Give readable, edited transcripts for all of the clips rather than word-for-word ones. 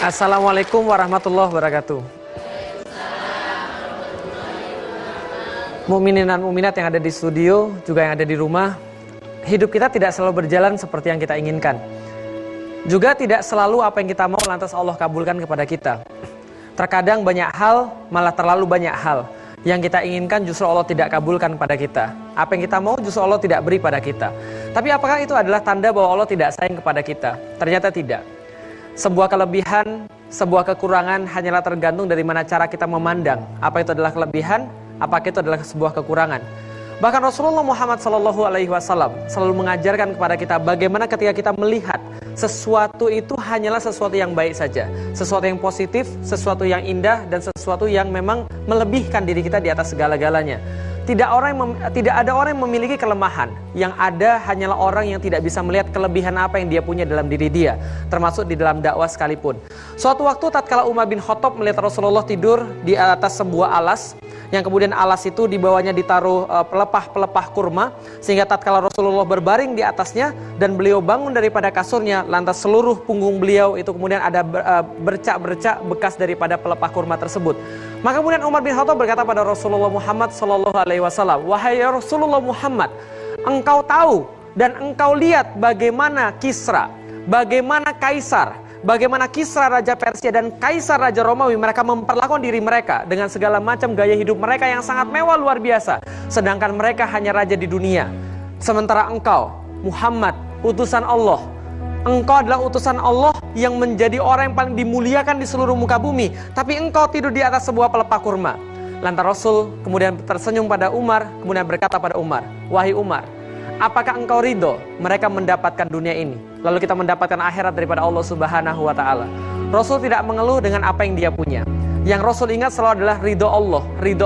Assalamualaikum warahmatullahi wabarakatuh. Mukminin dan mukminat yang ada di studio, juga yang ada di rumah, hidup kita tidak selalu berjalan seperti yang kita inginkan. Juga tidak selalu apa yang kita mau lantas Allah kabulkan kepada kita. Terkadang banyak hal, malah terlalu banyak hal yang kita inginkan justru Allah tidak kabulkan pada kita. Apa yang kita mau justru Allah tidak beri pada kita. Tapi apakah itu adalah tanda bahwa Allah tidak sayang kepada kita? Ternyata tidak. Sebuah kelebihan, sebuah kekurangan hanyalah tergantung dari mana cara kita memandang. Apa itu adalah kelebihan, apakah itu adalah sebuah kekurangan. Bahkan Rasulullah Muhammad SAW selalu mengajarkan kepada kita bagaimana ketika kita melihat sesuatu itu hanyalah sesuatu yang baik saja, sesuatu yang positif, sesuatu yang indah, dan sesuatu yang memang melebihkan diri kita di atas segala-galanya. Tidak ada orang yang memiliki kelemahan. Yang ada hanyalah orang yang tidak bisa melihat kelebihan apa yang dia punya dalam diri dia, termasuk di dalam dakwah sekalipun. Suatu waktu tatkala Umar bin Khattab melihat Rasulullah tidur di atas sebuah alas, yang kemudian alas itu di bawahnya ditaruh pelepah-pelepah kurma, sehingga tatkala Rasulullah berbaring di atasnya dan beliau bangun daripada kasurnya, lantas seluruh punggung beliau itu kemudian ada bercak-bercak bekas daripada pelepah kurma tersebut. Maka kemudian Umar bin Khattab berkata pada Rasulullah Muhammad SAW, "Wahai Rasulullah Muhammad, engkau tahu dan engkau lihat bagaimana Kisra, bagaimana Kaisar, bagaimana Kisra Raja Persia dan Kaisar Raja Romawi mereka memperlakukan diri mereka dengan segala macam gaya hidup mereka yang sangat mewah luar biasa. Sedangkan mereka hanya raja di dunia. Sementara engkau, Muhammad, utusan Allah, engkau adalah utusan Allah yang menjadi orang yang paling dimuliakan di seluruh muka bumi. Tapi engkau tidur di atas sebuah pelepah kurma." Lantas Rasul kemudian tersenyum pada Umar, kemudian berkata pada Umar, "Wahai Umar, apakah engkau ridho mereka mendapatkan dunia ini, lalu kita mendapatkan akhirat daripada Allah Subhanahu wa ta'ala?" Rasul tidak mengeluh dengan apa yang dia punya. Yang Rasul ingat selalu adalah ridho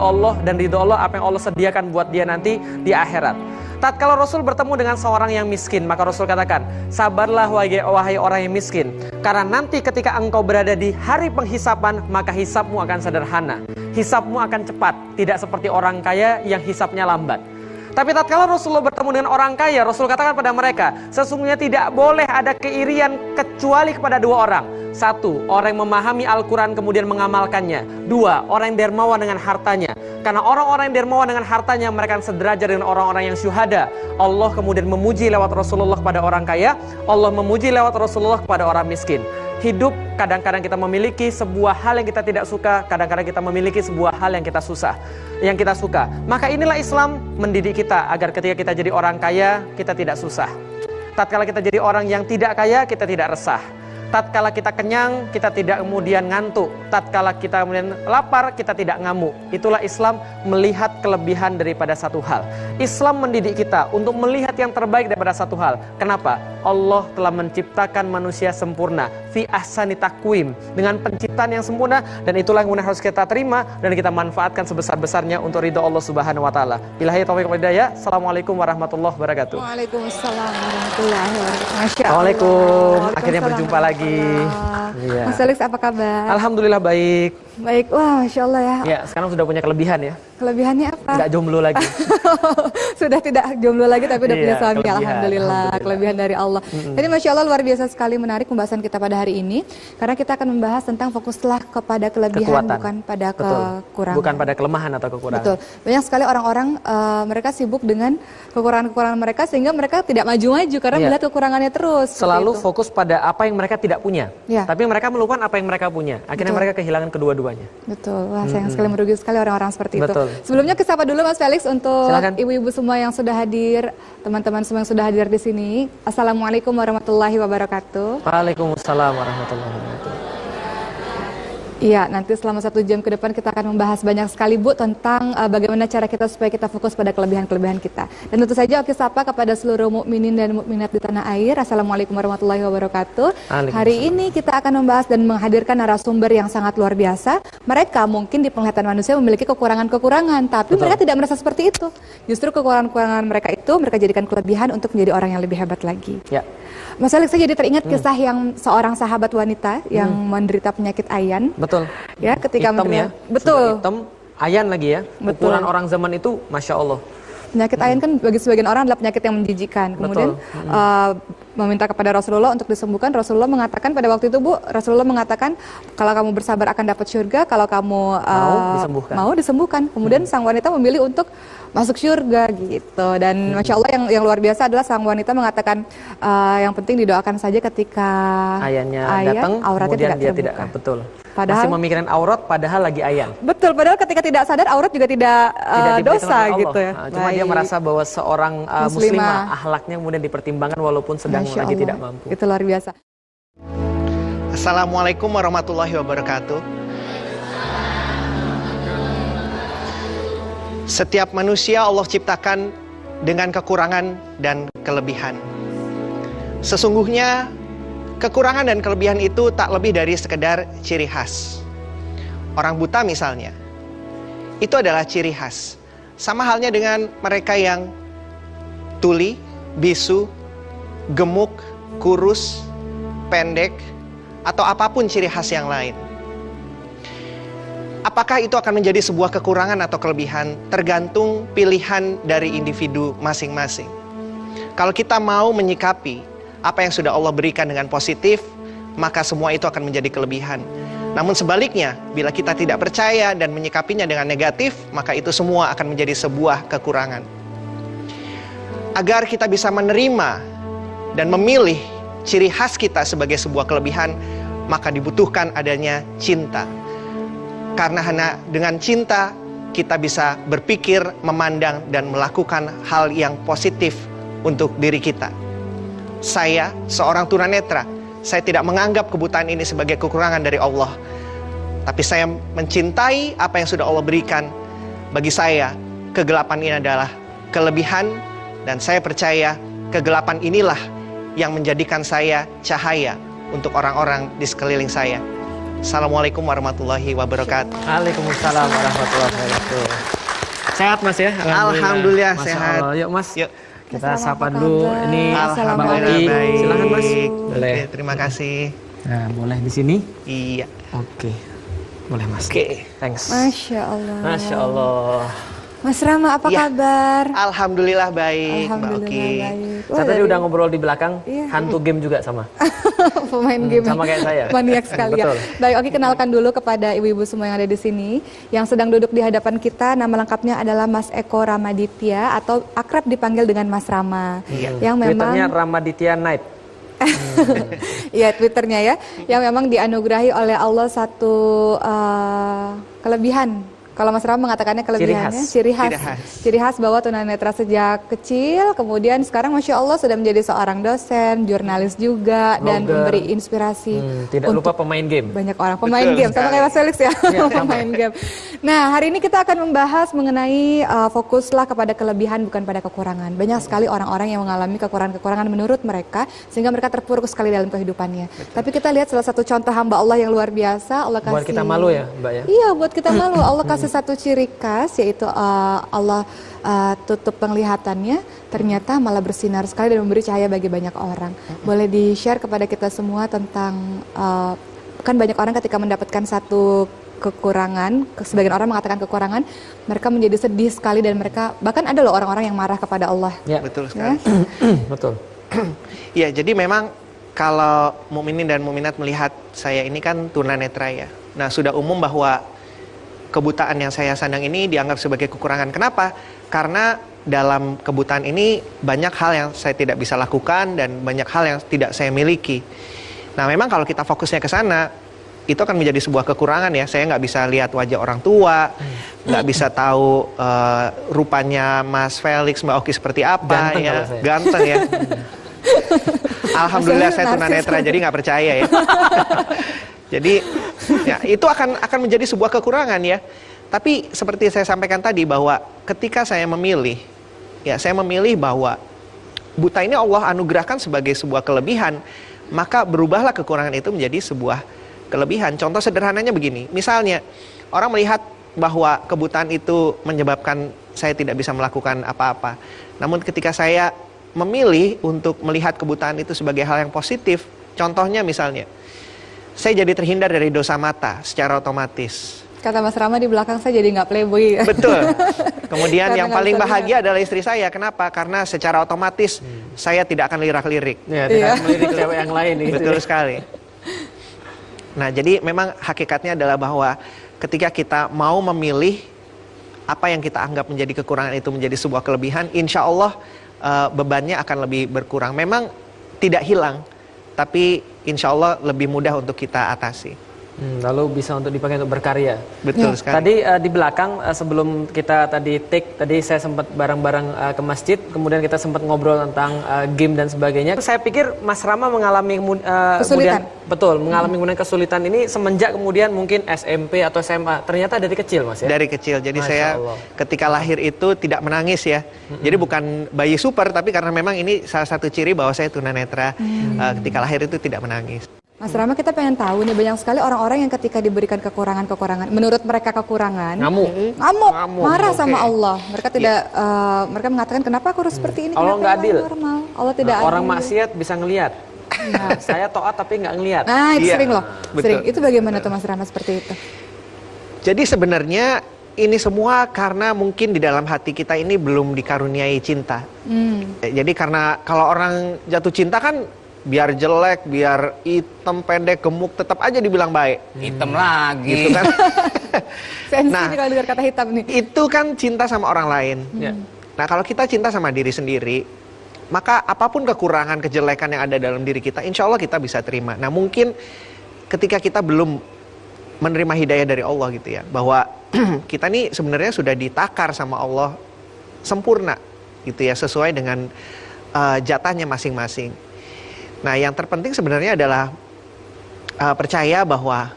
Allah dan ridho Allah apa yang Allah sediakan buat dia nanti di akhirat. Tatkala Rasul bertemu dengan seorang yang miskin, maka Rasul katakan, "Sabarlah wahai orang yang miskin, karena nanti ketika engkau berada di hari penghisapan, maka hisapmu akan sederhana, hisapmu akan cepat, tidak seperti orang kaya yang hisapnya lambat." Tapi tatkala Rasulullah bertemu dengan orang kaya, Rasul katakan pada mereka, sesungguhnya tidak boleh ada keirian kecuali kepada dua orang. Satu, orang yang memahami Al-Quran kemudian mengamalkannya. Dua, orang yang dermawan dengan hartanya. Karena orang-orang yang dermawan dengan hartanya, mereka sederajat dengan orang-orang yang syuhada. Allah kemudian memuji lewat Rasulullah kepada orang kaya, Allah memuji lewat Rasulullah kepada orang miskin. Hidup kadang-kadang kita memiliki sebuah hal yang kita tidak suka, kadang-kadang kita memiliki sebuah hal yang kita suka. Maka inilah Islam mendidik kita agar ketika kita jadi orang kaya, kita tidak susah. Tatkala kita jadi orang yang tidak kaya, kita tidak resah. Tatkala kita kenyang, kita tidak kemudian ngantuk. Tatkala kita kemudian lapar, kita tidak ngamuk. Itulah Islam melihat kelebihan daripada satu hal. Islam mendidik kita untuk melihat yang terbaik daripada satu hal. Kenapa? Allah telah menciptakan manusia sempurna, fi ahsani taqwim, dengan penciptaan yang sempurna, dan itulah yang kemudian harus kita terima dan kita manfaatkan sebesar-besarnya untuk ridha Allah Subhanahu wa taala. Billahi taufiq wal hidayah. Assalamualaikum warahmatullahi wabarakatuh. Waalaikumsalam warahmatullahi wabarakatuh. Masya Allah. Assalamualaikum. Akhirnya berjumpa lagi. Iya. Mas Alex, apa kabar? Alhamdulillah baik. Baik, wah Masya Allah ya. Ya, sekarang sudah punya kelebihan ya. Kelebihannya apa? Nggak jomblo lagi. Sudah tidak jomblo lagi tapi udah punya suami. Alhamdulillah. Kelebihan dari Allah. Jadi Masya Allah luar biasa sekali menarik pembahasan kita pada hari ini. Karena kita akan membahas tentang fokuslah kepada kelebihan, kekuatan, bukan pada kekurangan. Bukan pada kelemahan atau kekurangan. Betul. Banyak sekali orang-orang mereka sibuk dengan kekurangan-kekurangan mereka sehingga mereka tidak maju-maju karena melihat kekurangannya terus. Selalu fokus pada apa yang mereka tidak punya. Tapi mereka melupakan apa yang mereka punya. Akhirnya mereka kehilangan kedua-duanya. Betul. Wah, sayang sekali, merugi sekali orang-orang seperti itu. Sebelumnya kita sapa dulu Mas Felix untuk silakan. Ibu-ibu semua yang sudah hadir, teman-teman semua yang sudah hadir di sini. Assalamualaikum warahmatullahi wabarakatuh. Waalaikumsalam warahmatullahi wabarakatuh. Iya, nanti selama 1 jam ke depan kita akan membahas banyak sekali Bu tentang bagaimana cara kita supaya kita fokus pada kelebihan-kelebihan kita. Dan tentu saja oke sapa kepada seluruh mukminin dan mukminat di tanah air. Assalamualaikum warahmatullahi wabarakatuh. Hari ini kita akan membahas dan menghadirkan narasumber yang sangat luar biasa. Mereka mungkin di penglihatan manusia memiliki kekurangan-kekurangan, tapi mereka tidak merasa seperti itu. Justru kekurangan-kekurangan mereka itu mereka jadikan kelebihan untuk menjadi orang yang lebih hebat lagi. Ya. Mas Alex, saya jadi teringat kisah yang seorang sahabat wanita yang menderita penyakit ayan. Betul. Ya, ketika hitam ya. Betul. Sudah hitam, ayan lagi ya. Betul. Ukuran orang zaman itu, Masya Allah. Penyakit ayan kan bagi sebagian orang adalah penyakit yang menjijikan. Kemudian meminta kepada Rasulullah untuk disembuhkan. Rasulullah mengatakan pada waktu itu, Bu, Rasulullah mengatakan kalau kamu bersabar akan dapat surga, kalau kamu mau disembuhkan. Kemudian sang wanita memilih untuk masuk surga gitu. Dan Masya Allah yang luar biasa adalah sang wanita mengatakan yang penting didoakan saja ketika ayannya datang, auratnya kemudian tidak terbuka. betul. Padahal, masih memikirkan aurat padahal lagi ayan. Betul, padahal ketika tidak sadar aurat juga tidak dosa gitu ya. Cuma dia merasa bahwa seorang muslimah akhlaknya kemudian dipertimbangkan walaupun sedang lagi tidak mampu. Itu luar biasa. Assalamualaikum warahmatullahi wabarakatuh. Setiap manusia Allah ciptakan dengan kekurangan dan kelebihan. Sesungguhnya kekurangan dan kelebihan itu tak lebih dari sekedar ciri khas. Orang buta misalnya, itu adalah ciri khas. Sama halnya dengan mereka yang tuli, bisu, gemuk, kurus, pendek, atau apapun ciri khas yang lain. Apakah itu akan menjadi sebuah kekurangan atau kelebihan? Tergantung pilihan dari individu masing-masing. Kalau kita mau menyikapi apa yang sudah Allah berikan dengan positif, maka semua itu akan menjadi kelebihan. Namun sebaliknya, bila kita tidak percaya dan menyikapinya dengan negatif, maka itu semua akan menjadi sebuah kekurangan. Agar kita bisa menerima dan memilih ciri khas kita sebagai sebuah kelebihan, maka dibutuhkan adanya cinta. Karena hanya dengan cinta, kita bisa berpikir, memandang, dan melakukan hal yang positif untuk diri kita. Saya, seorang tunanetra, saya tidak menganggap kebutaan ini sebagai kekurangan dari Allah. Tapi saya mencintai apa yang sudah Allah berikan. Bagi saya, kegelapan ini adalah kelebihan. Dan saya percaya kegelapan inilah yang menjadikan saya cahaya untuk orang-orang di sekeliling saya. Assalamualaikum warahmatullahi wabarakatuh. Waalaikumsalam warahmatullahi wabarakatuh. Sehat Mas ya? Alhamdulillah sehat. Yuk Mas. Yuk. Kita sapa dulu. Ini Alhamdulillah baik. Silakan Mas. Boleh. Oke, terima kasih. Nah, boleh di sini? Iya. Oke. Boleh Mas. Oke. Thanks. Masya Allah. Masya Allah. Mas Rama, apa kabar? Alhamdulillah baik. Alhamdulillah Mbak Oki. baik. Saya tadi udah ngobrol di belakang, hantu game juga sama. Pemain game. Sama kayak saya. Maniak sekali ya. Betul. Baik, Oki kenalkan dulu kepada ibu-ibu semua yang ada di sini. Yang sedang duduk di hadapan kita, nama lengkapnya adalah Mas Eko Ramaditya atau akrab dipanggil dengan Mas Rama. Yang memang Twitternya Ramaditya Night. Iya, Twitternya ya. Yang memang dianugerahi oleh Allah satu kelebihan. Kalau Mas Rama mengatakannya kelebihannya ciri khas bahwa tunanetra sejak kecil, kemudian sekarang Masya Allah sudah menjadi seorang dosen, jurnalis juga, dan memberi inspirasi. Tidak lupa pemain game. Banyak orang pemain game, sama kayak Mas Felix ya, pemain game. Nah, hari ini kita akan membahas mengenai fokuslah kepada kelebihan bukan pada kekurangan. Banyak sekali orang-orang yang mengalami kekurangan-kekurangan menurut mereka, sehingga mereka terpuruk sekali dalam kehidupannya. Tapi kita lihat salah satu contoh hamba Allah yang luar biasa, Allah kasih. Buat kita malu ya, Mbak ya? Iya, buat kita malu. Allah kasih satu ciri khas, yaitu Allah tutup penglihatannya, ternyata malah bersinar sekali dan memberi cahaya bagi banyak orang. Boleh di-share kepada kita semua tentang, kan banyak orang ketika mendapatkan satu kekurangan, sebagian orang mengatakan kekurangan, mereka menjadi sedih sekali dan mereka, bahkan ada loh orang-orang yang marah kepada Allah. Ya, betul sekali. Betul. Ya, jadi memang kalau mukminin dan mukminat melihat saya ini kan tunanetra ya. Nah, sudah umum bahwa kebutaan yang saya sandang ini dianggap sebagai kekurangan. Kenapa? Karena dalam kebutaan ini banyak hal yang saya tidak bisa lakukan dan banyak hal yang tidak saya miliki. Nah, memang kalau kita fokusnya ke sana, itu akan menjadi sebuah kekurangan ya. Saya nggak bisa lihat wajah orang tua, nggak bisa tahu rupanya Mas Felix, Mbak Oki seperti apa. Ganteng ya. Ganteng ya. Alhamdulillah saya tunanetra, jadi nggak percaya ya. Jadi ya, itu akan menjadi sebuah kekurangan ya. Tapi seperti saya sampaikan tadi bahwa ketika saya memilih, ya saya memilih bahwa buta ini Allah anugerahkan sebagai sebuah kelebihan, maka berubahlah kekurangan itu menjadi sebuah kelebihan. Contoh sederhananya begini, misalnya orang melihat bahwa kebutaan itu menyebabkan saya tidak bisa melakukan apa-apa. Namun ketika saya memilih untuk melihat kebutaan itu sebagai hal yang positif, contohnya misalnya, saya jadi terhindar dari dosa mata secara otomatis. Kata Mas Rama di belakang saya jadi nggak playboy. Betul. Kemudian Karena yang nggak paling bisa bahagia adalah istri saya. Kenapa? Karena secara otomatis saya tidak akan lirak-lirik. Ya, tidak melirik cewek yang lain gitu. Betul sekali. Nah, jadi memang hakikatnya adalah bahwa ketika kita mau memilih apa yang kita anggap menjadi kekurangan itu menjadi sebuah kelebihan, insya Allah bebannya akan lebih berkurang. Memang tidak hilang, tapi insya Allah lebih mudah untuk kita atasi. Lalu bisa untuk dipakai untuk berkarya. Betul sekali. Tadi di belakang sebelum kita tadi take, tadi saya sempat bareng-bareng ke masjid, kemudian kita sempat ngobrol tentang game dan sebagainya. Saya pikir Mas Rama mengalami kesulitan. Mengalami kemudian kesulitan ini semenjak kemudian mungkin SMP atau SMA. Ternyata dari kecil, Mas ya. Dari kecil. Jadi Masya saya Allah. ketika lahir itu tidak menangis ya. Jadi bukan bayi super, tapi karena memang ini salah satu ciri bahwa saya tunanetra. Ketika lahir itu tidak menangis. Mas Rama, kita pengen tahu nih, banyak sekali orang-orang yang ketika diberikan kekurangan-kekurangan, menurut mereka kekurangan, ngamuk, marah sama Allah. Mereka tidak, mereka mengatakan kenapa aku harus seperti ini? Allah nggak adil. Normal. Allah tidak adil. Orang maksiat bisa ngelihat. Saya taat tapi nggak ngelihat. Nah, itu Iya, sering loh. betul. Sering. Itu bagaimana tuh Mas Rama seperti itu? Jadi sebenarnya ini semua karena mungkin di dalam hati kita ini belum dikaruniai cinta. Jadi karena kalau orang jatuh cinta kan biar jelek, biar hitam, pendek, gemuk, tetap aja dibilang baik. Hitam lagi. Gitu kan? Sensi Nah, nih kalau dengar kata hitam nih. Itu kan cinta sama orang lain. Nah, kalau kita cinta sama diri sendiri, maka apapun kekurangan, kejelekan yang ada dalam diri kita, insya Allah kita bisa terima. Nah, mungkin ketika kita belum menerima hidayah dari Allah gitu ya, bahwa kita nih sebenarnya sudah ditakar sama Allah sempurna gitu ya, sesuai dengan jatahnya masing-masing. Nah, yang terpenting sebenarnya adalah percaya bahwa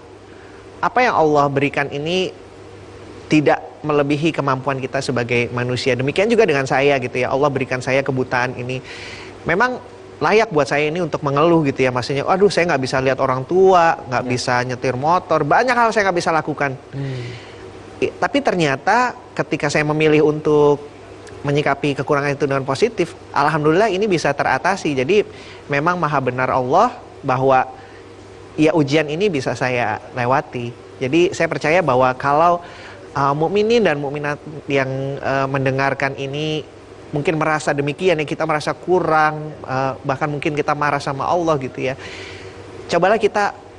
apa yang Allah berikan ini tidak melebihi kemampuan kita sebagai manusia. Demikian juga dengan saya gitu ya. Allah berikan saya kebutaan ini. Memang layak buat saya ini untuk mengeluh gitu ya. Maksudnya, aduh saya nggak bisa lihat orang tua, nggak bisa nyetir motor, banyak hal saya nggak bisa lakukan. Tapi ternyata ketika saya memilih untuk menyikapi kekurangan itu dengan positif, alhamdulillah ini bisa teratasi. Jadi memang maha benar Allah bahwa ya ujian ini bisa saya lewati. Jadi saya percaya bahwa kalau mukminin dan mukminat yang mendengarkan ini mungkin merasa demikian ya, kita merasa kurang, bahkan mungkin kita marah sama Allah gitu ya. Cobalah kita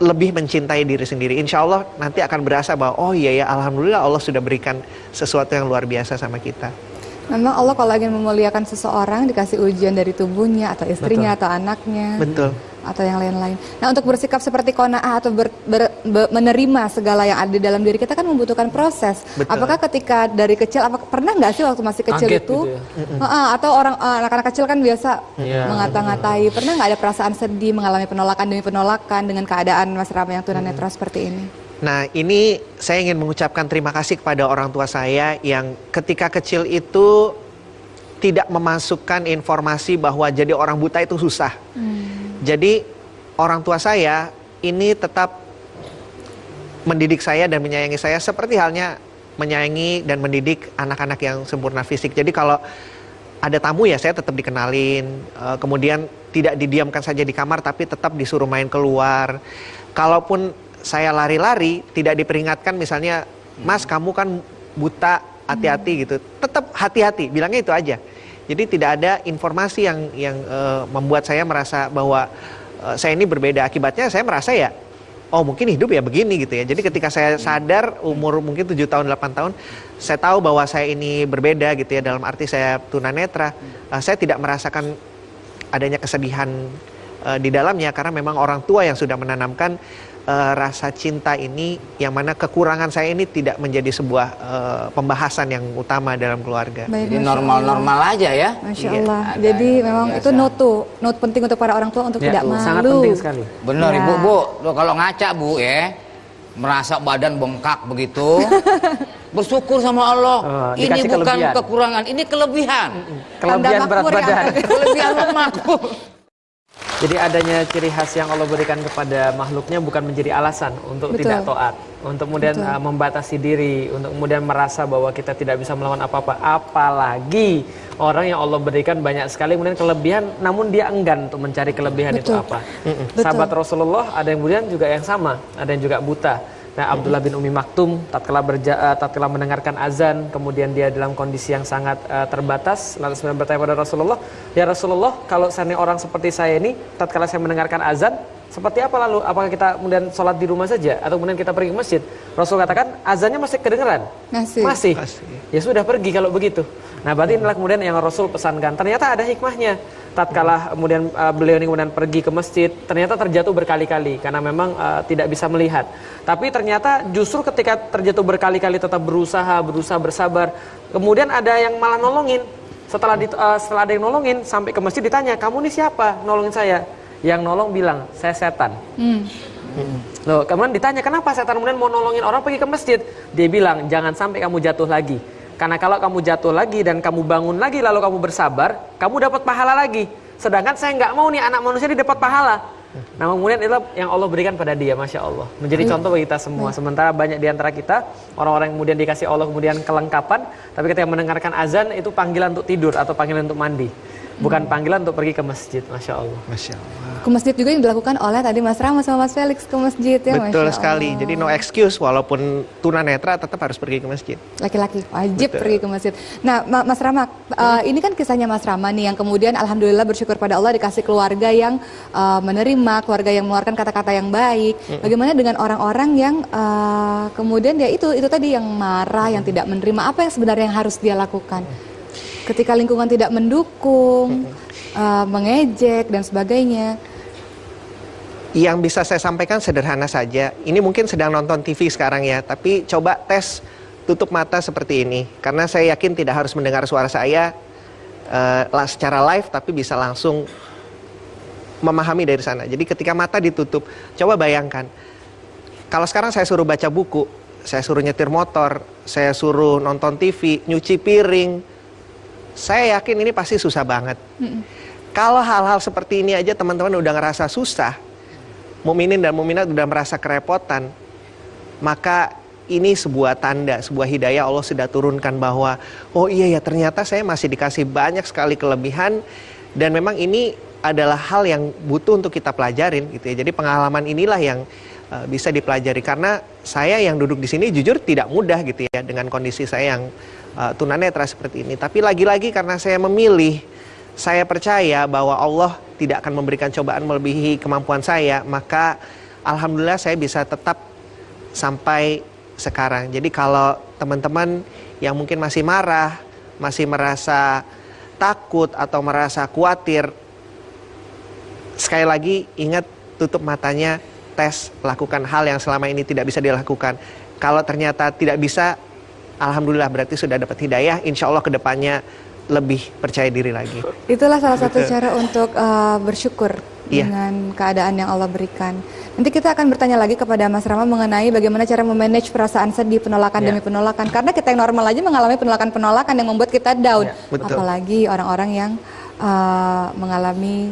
lebih mencintai diri sendiri. Insya Allah nanti akan berasa bahwa oh iya ya, alhamdulillah Allah sudah berikan sesuatu yang luar biasa sama kita. Memang Allah kalau ingin memuliakan seseorang dikasih ujian dari tubuhnya atau istrinya atau anaknya. Betul. Atau yang lain-lain. Nah, untuk bersikap seperti qanaah atau menerima segala yang ada di dalam diri kita kan membutuhkan proses. Betul. Apakah ketika dari kecil, pernah nggak sih waktu masih kecil Kaget itu, gitu ya? atau anak-anak kecil kan biasa mengata-ngatai, pernah nggak ada perasaan sedih, mengalami penolakan demi penolakan dengan keadaan Mas Rama yang tunanetra seperti ini? Nah, ini saya ingin mengucapkan terima kasih kepada orang tua saya yang ketika kecil itu tidak memasukkan informasi bahwa jadi orang buta itu susah. Jadi orang tua saya ini tetap mendidik saya dan menyayangi saya seperti halnya menyayangi dan mendidik anak-anak yang sempurna fisik. Jadi kalau ada tamu ya saya tetap dikenalin, kemudian tidak didiamkan saja di kamar tapi tetap disuruh main keluar. Kalaupun saya lari-lari tidak diperingatkan misalnya, Mas kamu kan buta, hati-hati gitu. Tetap hati-hati, bilangnya itu aja. Jadi tidak ada informasi yang membuat saya merasa bahwa saya ini berbeda. Akibatnya saya merasa ya, oh mungkin hidup ya begini gitu ya. Jadi ketika saya sadar umur mungkin 7 tahun, 8 tahun, saya tahu bahwa saya ini berbeda gitu ya. Dalam arti saya tunanetra, saya tidak merasakan adanya kesedihan di dalamnya. Karena memang orang tua yang sudah menanamkan rasa cinta ini, yang mana kekurangan saya ini tidak menjadi sebuah pembahasan yang utama dalam keluarga. Baik, Jadi Masya normal-normal aja ya. Masya Iya. Allah. Ada Jadi yang memang biasa. itu note penting untuk para orang tua untuk tidak malu. Sangat penting sekali. Bener Ya. Ibu, Bu. Tuh, kalau ngaca Bu ya, merasa badan bengkak begitu, bersyukur sama Allah. Ini dikasih bukan kelebihan. kekurangan, ini kelebihan. Kelebihan Tanda berat makmur ya. badan. Kelebihan lemakku. Jadi adanya ciri khas yang Allah berikan kepada makhluknya bukan menjadi alasan untuk Betul. tidak taat, untuk kemudian membatasi diri, untuk kemudian merasa bahwa kita tidak bisa melawan apa-apa. Apalagi orang yang Allah berikan banyak sekali kemudian kelebihan, namun dia enggan untuk mencari kelebihan itu Betul. apa. Betul. Sahabat Rasulullah ada yang kemudian juga yang sama, ada yang juga buta. Nah, Abdullah bin Umi Maktum tatkala mendengarkan azan, kemudian dia dalam kondisi yang sangat terbatas, lalu kemudian bertanya pada Rasulullah, "Ya Rasulullah, kalau seandainya orang seperti saya ini tatkala saya mendengarkan azan, seperti apa lalu? Apakah kita kemudian sholat di rumah saja atau kemudian kita pergi ke masjid?" Rasul katakan, "Azannya masih kedengeran?" Masih. Ya sudah, pergi kalau begitu. Nah, berarti inilah kemudian yang Rasul pesankan. Ternyata ada hikmahnya. Tatkala kemudian beliau ini kemudian pergi ke masjid, ternyata terjatuh berkali-kali karena memang tidak bisa melihat. Tapi ternyata justru ketika terjatuh berkali-kali tetap berusaha bersabar. Kemudian ada yang malah nolongin. Setelah ada yang nolongin, sampai ke masjid ditanya, "Kamu ini siapa nolongin saya?" Yang nolong bilang, "Saya setan." Loh, kemudian ditanya, "Kenapa setan kemudian mau nolongin orang pergi ke masjid?" Dia bilang, "Jangan sampai kamu jatuh lagi. Karena kalau kamu jatuh lagi dan kamu bangun lagi lalu kamu bersabar, kamu dapat pahala lagi. Sedangkan saya nggak mau nih anak manusia ini dapat pahala." Nah, kemudian itulah yang Allah berikan pada dia, Masya Allah. Menjadi contoh bagi kita semua. Sementara banyak di antara kita, orang-orang yang kemudian dikasih Allah kemudian kelengkapan, tapi ketika mendengarkan azan itu panggilan untuk tidur atau panggilan untuk mandi. Bukan panggilan untuk pergi ke masjid, Masya Allah. Masya Allah. Ke masjid juga yang dilakukan oleh tadi Mas Rama sama Mas Felix ke masjid ya. Betul Masya sekali. Allah. Jadi no excuse, walaupun tunanetra tetap harus pergi ke masjid. Laki-laki wajib pergi ke masjid. Nah, Mas Rama, ini kan kisahnya Mas Rama nih yang kemudian alhamdulillah bersyukur pada Allah dikasih keluarga yang menerima, keluarga yang mengeluarkan kata-kata yang baik. Bagaimana dengan orang-orang yang kemudian dia itu tadi yang marah, yang tidak menerima, apa yang sebenarnya yang harus dia lakukan? Ketika lingkungan tidak mendukung, mengejek dan sebagainya. Yang bisa saya sampaikan sederhana saja. Ini mungkin sedang nonton TV sekarang ya, tapi coba tes tutup mata seperti ini. Karena saya yakin tidak harus mendengar suara saya secara live, tapi bisa langsung memahami dari sana. Jadi ketika mata ditutup, coba bayangkan. Kalau sekarang saya suruh baca buku, saya suruh nyetir motor, saya suruh nonton TV, nyuci piring, saya yakin ini pasti susah banget. Kalau hal-hal seperti ini aja teman-teman udah ngerasa susah, mukminin dan mukminat udah merasa kerepotan, maka ini sebuah tanda, sebuah hidayah Allah sudah turunkan bahwa oh iya ya, ternyata saya masih dikasih banyak sekali kelebihan, dan memang ini adalah hal yang butuh untuk kita pelajarin gitu ya. Jadi pengalaman inilah yang bisa dipelajari, karena saya yang duduk di sini jujur tidak mudah gitu ya dengan kondisi saya yang tunanetra seperti ini. Tapi lagi-lagi karena saya memilih, saya percaya bahwa Allah tidak akan memberikan cobaan melebihi kemampuan saya, maka alhamdulillah saya bisa tetap sampai sekarang. Jadi kalau teman-teman yang mungkin masih marah, masih merasa takut atau merasa khawatir, sekali lagi ingat, tutup matanya, tes, lakukan hal yang selama ini tidak bisa dilakukan. Kalau ternyata tidak bisa, alhamdulillah berarti sudah dapat hidayah. Insya Allah kedepannya lebih percaya diri lagi. Itulah salah satu cara untuk bersyukur dengan keadaan yang Allah berikan. Nanti kita akan bertanya lagi kepada Mas Rama mengenai bagaimana cara memanage perasaan sedih, penolakan demi penolakan. Karena kita yang normal aja mengalami penolakan-penolakan yang membuat kita down. Apalagi orang-orang yang mengalami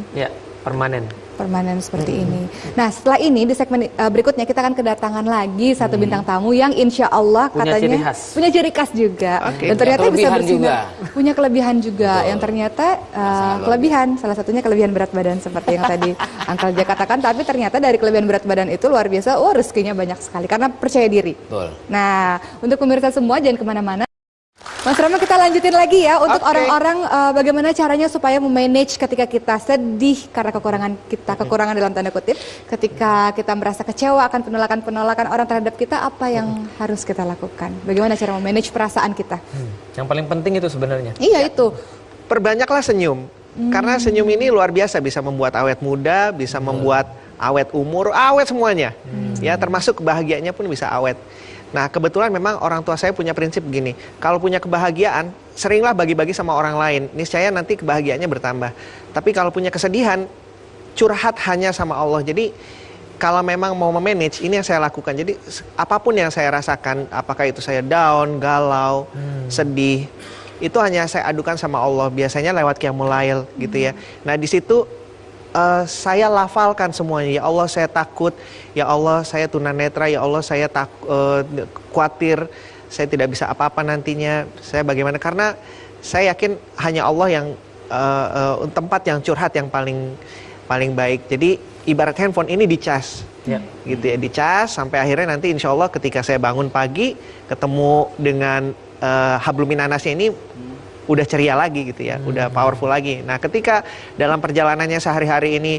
permanen seperti ini. Nah, setelah ini di segmen berikutnya kita akan kedatangan lagi satu bintang tamu yang insya Allah katanya punya ciri khas juga. Dan ternyata bisa bersinar. Punya kelebihan juga. Yang ternyata kelebihan, salah satunya kelebihan berat badan seperti yang tadi Uncle Jack katakan. Tapi ternyata dari kelebihan berat badan itu luar biasa, rezekinya banyak sekali karena percaya diri. Nah, untuk pemirsa semua jangan kemana-mana. Mas Rama, kita lanjutin lagi ya untuk orang-orang bagaimana caranya supaya memanage ketika kita sedih karena kekurangan kita, kekurangan dalam tanda kutip, ketika kita merasa kecewa akan penolakan-penolakan orang terhadap kita, apa yang harus kita lakukan? Bagaimana cara memanage perasaan kita? Yang paling penting itu sebenarnya. Iya itu. Perbanyaklah senyum, karena senyum ini luar biasa, bisa membuat awet muda, bisa membuat awet umur, awet semuanya. Ya, termasuk kebahagiaannya pun bisa awet. Nah, kebetulan memang orang tua saya punya prinsip begini, kalau punya kebahagiaan, seringlah bagi-bagi sama orang lain, niscaya nanti kebahagiaannya bertambah. Tapi kalau punya kesedihan, curhat hanya sama Allah. Jadi, kalau memang mau memanage, ini yang saya lakukan. Jadi, apapun yang saya rasakan, apakah itu saya down, galau, sedih, itu hanya saya adukan sama Allah, biasanya lewat Qiyamul Lail gitu ya. Nah, di situ saya lafalkan semuanya. Ya Allah, saya takut. Ya Allah, saya tunanetra. Ya Allah, saya khawatir. Saya tidak bisa apa-apa nantinya. Saya bagaimana? Karena saya yakin hanya Allah yang tempat yang curhat yang paling baik. Jadi ibarat handphone ini dicas. gitu ya, dicas sampai akhirnya nanti insya Allah ketika saya bangun pagi ketemu dengan hablum minanasnya ini udah ceria lagi gitu ya, udah powerful lagi. Nah ketika dalam perjalanannya sehari-hari ini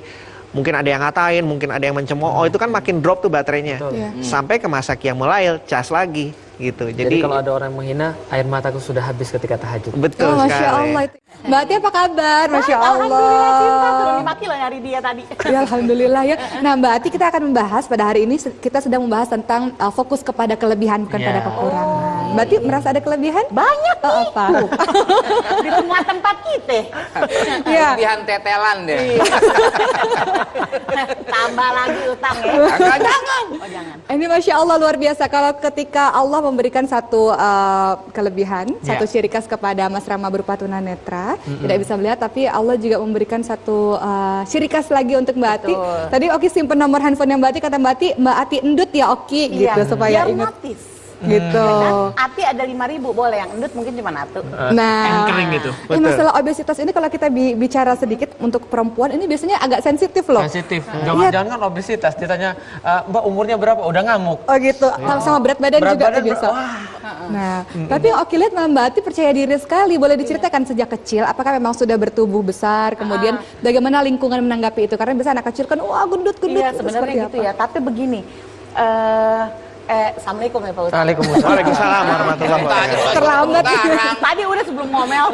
mungkin ada yang ngatain, mungkin ada yang mencemooh, itu kan makin drop tuh baterainya. Sampai ke masa qiyamul lail, cas lagi gitu. Jadi kalau ada orang menghina, air mataku sudah habis ketika tahajud. Betul Masya sekali. Allah. Mbak Ati apa kabar? Masya Alhamdulillah cinta, Allah. turun 5 kilo nyari dia tadi. Ya, alhamdulillah ya. Nah Mbak Ati, kita akan membahas pada hari ini, kita sedang membahas tentang fokus kepada kelebihan bukan pada kekurangan. Mbak Ati merasa ada kelebihan? Banyak nih. Apa? Di semua tempat kita. Ya. Kelebihan tetelan deh. Tambah lagi utang ya. Jangan. Oh jangan. Ini Masya Allah luar biasa. Kalau ketika Allah memberikan satu kelebihan, satu syirikas kepada Mas Rama berupa tunanetra, tidak bisa melihat, tapi Allah juga memberikan satu syirikas lagi untuk Mbak Ati. Tadi Oki simpen nomor handphone Mbak Ati, kata Mbak Ati endut ya Oki, gitu supaya biar ingat. notice. Gitu. Ati ada 5.000 boleh, yang endut mungkin cuma 1. Nah, Kering gitu. masalah obesitas ini kalau kita bicara sedikit untuk perempuan ini biasanya agak sensitif loh. Sensitif. Jangan kan obesitas. Ditanya, Mbak umurnya berapa? Udah ngamuk. Oh gitu, sama berat badan Berat juga badan tuh biasa. wah. Nah, tapi yang Oki lihat Mbak Ati percaya diri sekali. Boleh diceritakan sejak kecil, apakah memang sudah bertubuh besar? Kemudian bagaimana lingkungan menanggapi itu? Karena biasa anak kecil kan, wah gendut. Iya Seperti sebenarnya gitu apa? ya, tapi begini. Assalamualaikum ya Pak Ustadz. Waalaikumsalam warahmatullahi wabarakatuh. Terlambat. Tadi udah sebelum ngomel.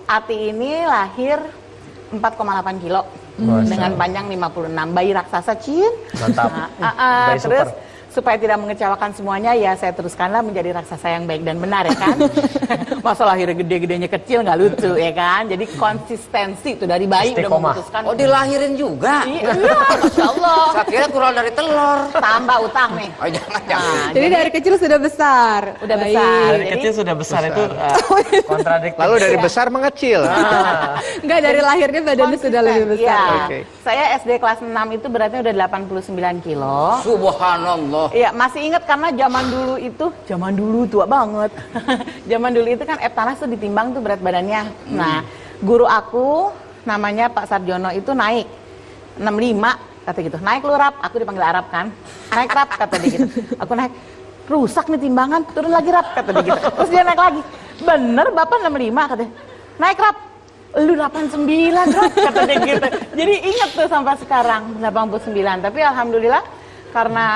Ati ini lahir 4,8 kilo dengan panjang 56, bayi raksasa Cin. Mantap. Bayi Terus super. supaya tidak mengecewakan semuanya ya saya teruskanlah menjadi raksasa yang baik dan benar ya kan. Masa lahirnya gede-gedenya kecil nggak lucu ya kan. Jadi konsistensi itu dari bayi udah Istiqomah. memutuskan. Oh dilahirin juga. Iya, Masya Allah. Saya kira kurang dari telur. Tambah utang nih. Oh jangan. Nah, Jadi dari kecil sudah besar. Udah Baik. besar. Dari Jadi- kecil sudah besar itu kontradiktif. Lalu dari besar mengecil. Enggak, dari lahirnya badannya sudah lebih besar. Iya. Oke. Saya SD kelas 6 itu berarti udah 89 kilo. Subhanallah. Iya, masih ingat karena zaman dulu tua banget. Zaman dulu itu kan Eptanas tuh ditimbang tuh berat badannya. Nah, guru aku namanya Pak Sarjono itu naik 65 kata gitu. Naik lu Rap, aku dipanggil Arab kan. Naik Rap kata dia gitu. Aku naik, rusak nih timbangan, turun lagi Rap kata dia gitu. Terus dia naik lagi. Bener Bapak 65 katanya. Naik Rap. Lu 89 Rap kata dia gitu. Jadi ingat tuh sampai sekarang 89. Tapi alhamdulillah karena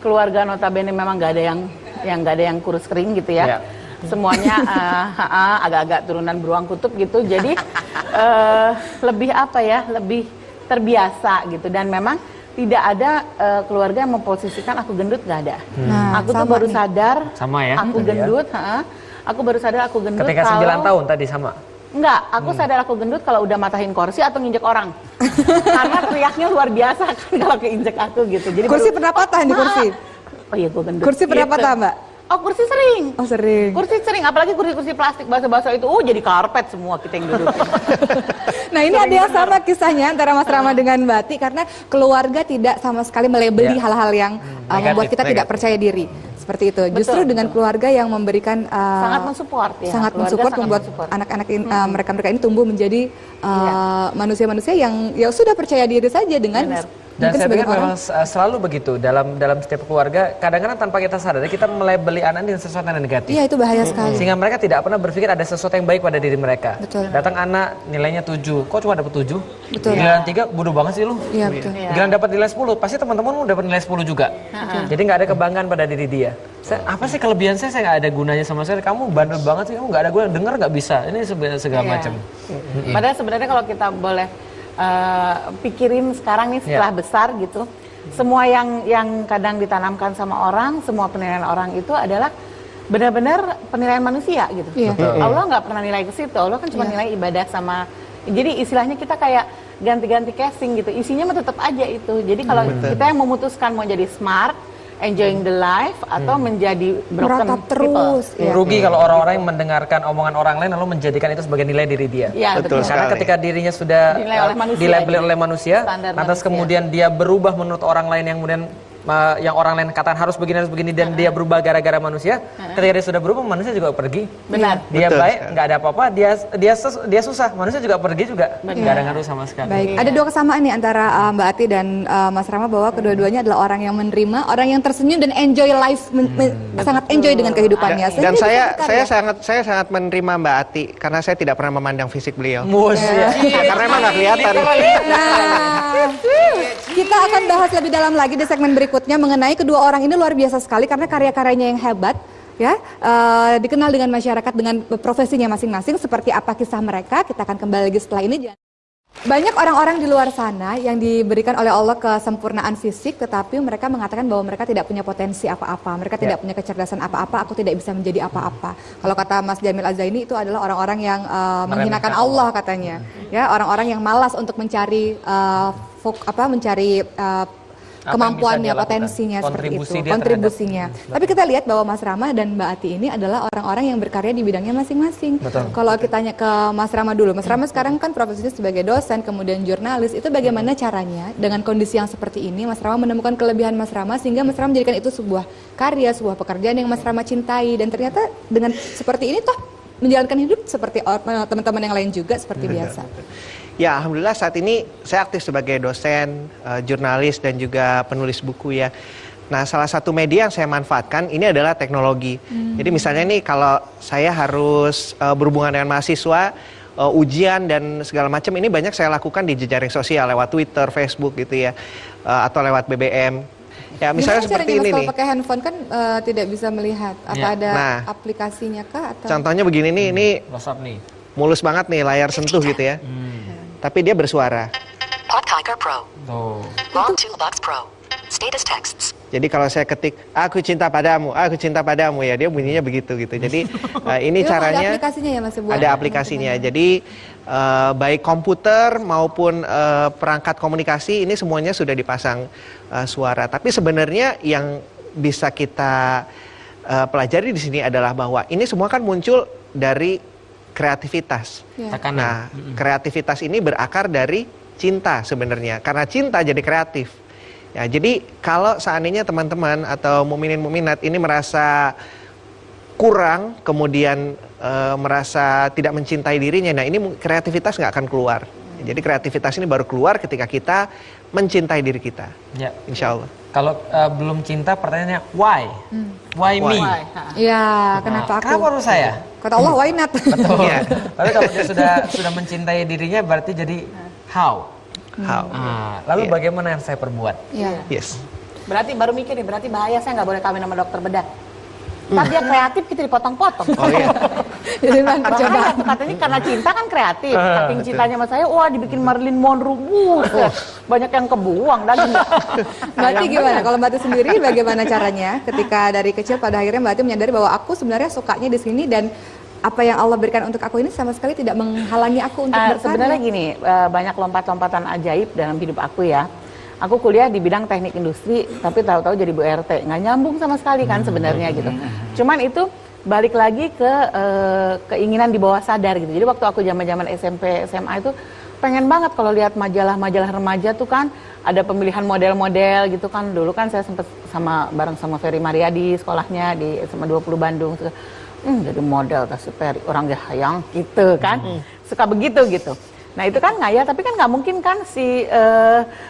keluarga notabene memang nggak ada yang kurus kering gitu ya. Ya. Semuanya agak-agak turunan beruang kutub gitu. Jadi lebih apa ya, lebih terbiasa gitu. Dan memang tidak ada keluarga yang memposisikan aku gendut, nggak ada. Nah, Aku tuh sama baru nih. sadar Sama ya, aku tadi ya. gendut. Aku baru sadar aku gendut Ketika 9 tahun tadi sama. Enggak, aku sadar aku gendut kalau udah matahin kursi atau nginjek orang. Karena teriaknya luar biasa kan kalau keinjek aku gitu. Jadi Kursi baru, pernah patah di kursi? Oh iya gue gendut. Kursi pernah Gitu. patah, Mbak? Oh kursi sering. Oh, sering. Kursi sering, apalagi kursi-kursi plastik basa-basa itu, jadi karpet semua kita yang dudukin. Nah ini ada yang sama kisahnya antara Mas Rama dengan Mbak Ati, karena keluarga tidak sama sekali melebeli hal-hal yang membuat kita tidak percaya diri. Seperti itu. Justru dengan keluarga yang memberikan Sangat mensupport ya. sangat Keluarga mensupport, sangat membuat mensupport. anak-anak mereka ini tumbuh menjadi manusia-manusia yang ya sudah percaya diri saja dengan Benar. Dan mungkin saya sebagian pikir orang. memang selalu begitu dalam setiap keluarga. Kadang-kadang tanpa kita sadar kita melebeli anak dengan sesuatu yang negatif. Iya, itu bahaya sekali. Sehingga mereka tidak pernah berpikir ada sesuatu yang baik pada diri mereka. Betul. Datang anak nilainya 7, kok cuma dapat 7? Betul. Giliran 3 bodoh banget sih lu. Iya, betul. Giliran dapat nilai 10, pasti teman-temanmu dapat nilai 10 juga. Jadi nggak ada kebanggaan pada diri dia. Apa sih kelebihan saya nggak ada gunanya sama sekali. Kamu bandel banget sih, kamu nggak ada guna, denger nggak bisa. Ini segala Iya. macam. Padahal sebenarnya kalau kita boleh pikirin sekarang nih setelah besar gitu, semua yang kadang ditanamkan sama orang, semua penilaian orang itu adalah benar-benar penilaian manusia gitu. Iya. Allah nggak pernah nilai ke situ, Allah kan cuma nilai ibadah sama. Jadi istilahnya kita kayak ganti-ganti casing gitu, isinya mah tetap aja itu. Jadi kalau kita yang memutuskan mau jadi smart, enjoying the life atau menjadi broken Meratap people. terus. Iya. Rugi kalau orang-orang yang mendengarkan omongan orang lain lalu menjadikan itu sebagai nilai diri dia. Iya, Betul betul. Karena sekali. ketika dirinya sudah Dinilai oleh manusia, dilabeli gitu. oleh manusia, Standar lantas manusia. kemudian dia berubah menurut orang lain yang kemudian yang orang lain katakan harus begini dan dia berubah gara-gara manusia, ketika dia sudah berubah manusia juga pergi. Benar. Dia Betul baik, sekali. nggak ada apa-apa, dia susah, manusia juga pergi juga. Nggak ada ngaruh sama sekali. Baik, ada dua kesamaan nih antara Mbak Ati dan Mas Rama bahwa kedua-duanya adalah orang yang menerima, orang yang tersenyum dan enjoy life, sangat enjoy dengan kehidupannya. Dan Sehingga dia bisa berkarya. saya sangat menerima Mbak Ati karena saya tidak pernah memandang fisik beliau. Karena emang nggak kelihatan. Nah, kita akan bahas lebih dalam lagi di segmen berikutnya mengenai kedua orang ini luar biasa sekali karena karya-karyanya yang hebat. Ya, dikenal dengan masyarakat dengan profesinya masing-masing. Seperti apa kisah mereka? Kita akan kembali lagi setelah ini. Banyak orang-orang di luar sana yang diberikan oleh Allah kesempurnaan fisik, tetapi mereka mengatakan bahwa mereka tidak punya potensi apa-apa, mereka tidak punya kecerdasan apa-apa, aku tidak bisa menjadi apa-apa. Kalau kata Mas Jamil Azaini itu adalah orang-orang yang menghinakan Allah katanya, ya orang-orang yang malas untuk mencari kemampuannya, potensinya seperti itu, kontribusinya. Tapi kita lihat bahwa Mas Rama dan Mbak Ati ini adalah orang-orang yang berkarya di bidangnya masing-masing. Kalau kita tanya ke Mas Rama dulu, Mas Rama sekarang kan profesinya sebagai dosen, kemudian jurnalis, itu bagaimana caranya dengan kondisi yang seperti ini Mas Rama menemukan kelebihan Mas Rama sehingga Mas Rama menjadikan itu sebuah karya, sebuah pekerjaan yang Mas Rama cintai, dan ternyata dengan seperti ini toh menjalankan hidup seperti teman-teman yang lain juga seperti biasa. Ya, alhamdulillah saat ini saya aktif sebagai dosen, jurnalis dan juga penulis buku ya. Nah, salah satu media yang saya manfaatkan ini adalah teknologi. Jadi misalnya nih kalau saya harus berhubungan dengan mahasiswa, ujian dan segala macam ini banyak saya lakukan di jejaring sosial lewat Twitter, Facebook gitu ya, atau lewat BBM. Ya, misalnya seperti ini nih. Kalau pakai handphone kan tidak bisa melihat. Apa ada aplikasinya kah? Atau? Contohnya begini nih, ini WhatsApp nih. mulus banget nih layar sentuh gitu ya. Tapi dia bersuara. Pod Tiger Pro. Tuh. Long Toolbox Pro. Status texts. Jadi kalau saya ketik aku cinta padamu ya dia bunyinya begitu gitu. Jadi ini caranya ada aplikasinya ya Mas buat. Ada aplikasinya. Jadi baik komputer maupun perangkat komunikasi ini semuanya sudah dipasang suara. Tapi sebenarnya yang bisa kita pelajari di sini adalah bahwa ini semua kan muncul dari kreativitas. Nah, kreativitas ini berakar dari cinta sebenarnya. Karena cinta jadi kreatif. Ya, jadi kalau seandainya teman-teman atau mukminin mukminat ini merasa kurang, kemudian merasa tidak mencintai dirinya, nah ini kreativitas nggak akan keluar. Jadi kreativitas ini baru keluar ketika kita mencintai diri kita. Ya. Insya Allah. Kalau belum cinta, pertanyaannya why? Why me? Ya, kenapa aku? Kenapa harus saya? Kata Allah, why not? Betul. Tapi kalau dia sudah mencintai dirinya, berarti jadi how? How? Lalu bagaimana yang saya perbuat? Yes. Berarti baru mikir nih, berarti bahaya saya nggak boleh kawin sama dokter bedah. Ntar dia kreatif, kita dipotong-potong. Oh iya. Jadi memang percobaan. Katanya karena cinta kan kreatif. Saking cintanya sama saya, wah dibikin Marilyn Monroe, banyak yang kebuang daging. Mbak Ati gimana? Kalau Mbak Ati sendiri bagaimana caranya ketika dari kecil pada akhirnya Mbak Ati menyadari bahwa aku sebenarnya sukanya di sini dan apa yang Allah berikan untuk aku ini sama sekali tidak menghalangi aku untuk berkarya. Sebenarnya gini, banyak lompat-lompatan ajaib dalam hidup aku ya. Aku kuliah di bidang teknik industri, tapi tahu-tahu jadi Bu RT. Nggak nyambung sama sekali kan sebenarnya gitu. Cuman itu balik lagi ke keinginan di bawah sadar gitu. Jadi waktu aku zaman-zaman SMP, SMA itu pengen banget kalau lihat majalah-majalah remaja tuh kan ada pemilihan model-model gitu kan. Dulu kan saya sempat bareng sama Ferry Mariadi sekolahnya di SMA 20 Bandung. Jadi model kasih Ferry, orang hayang gitu kan. Suka begitu gitu. Nah itu kan ngaya, tapi kan nggak mungkin kan si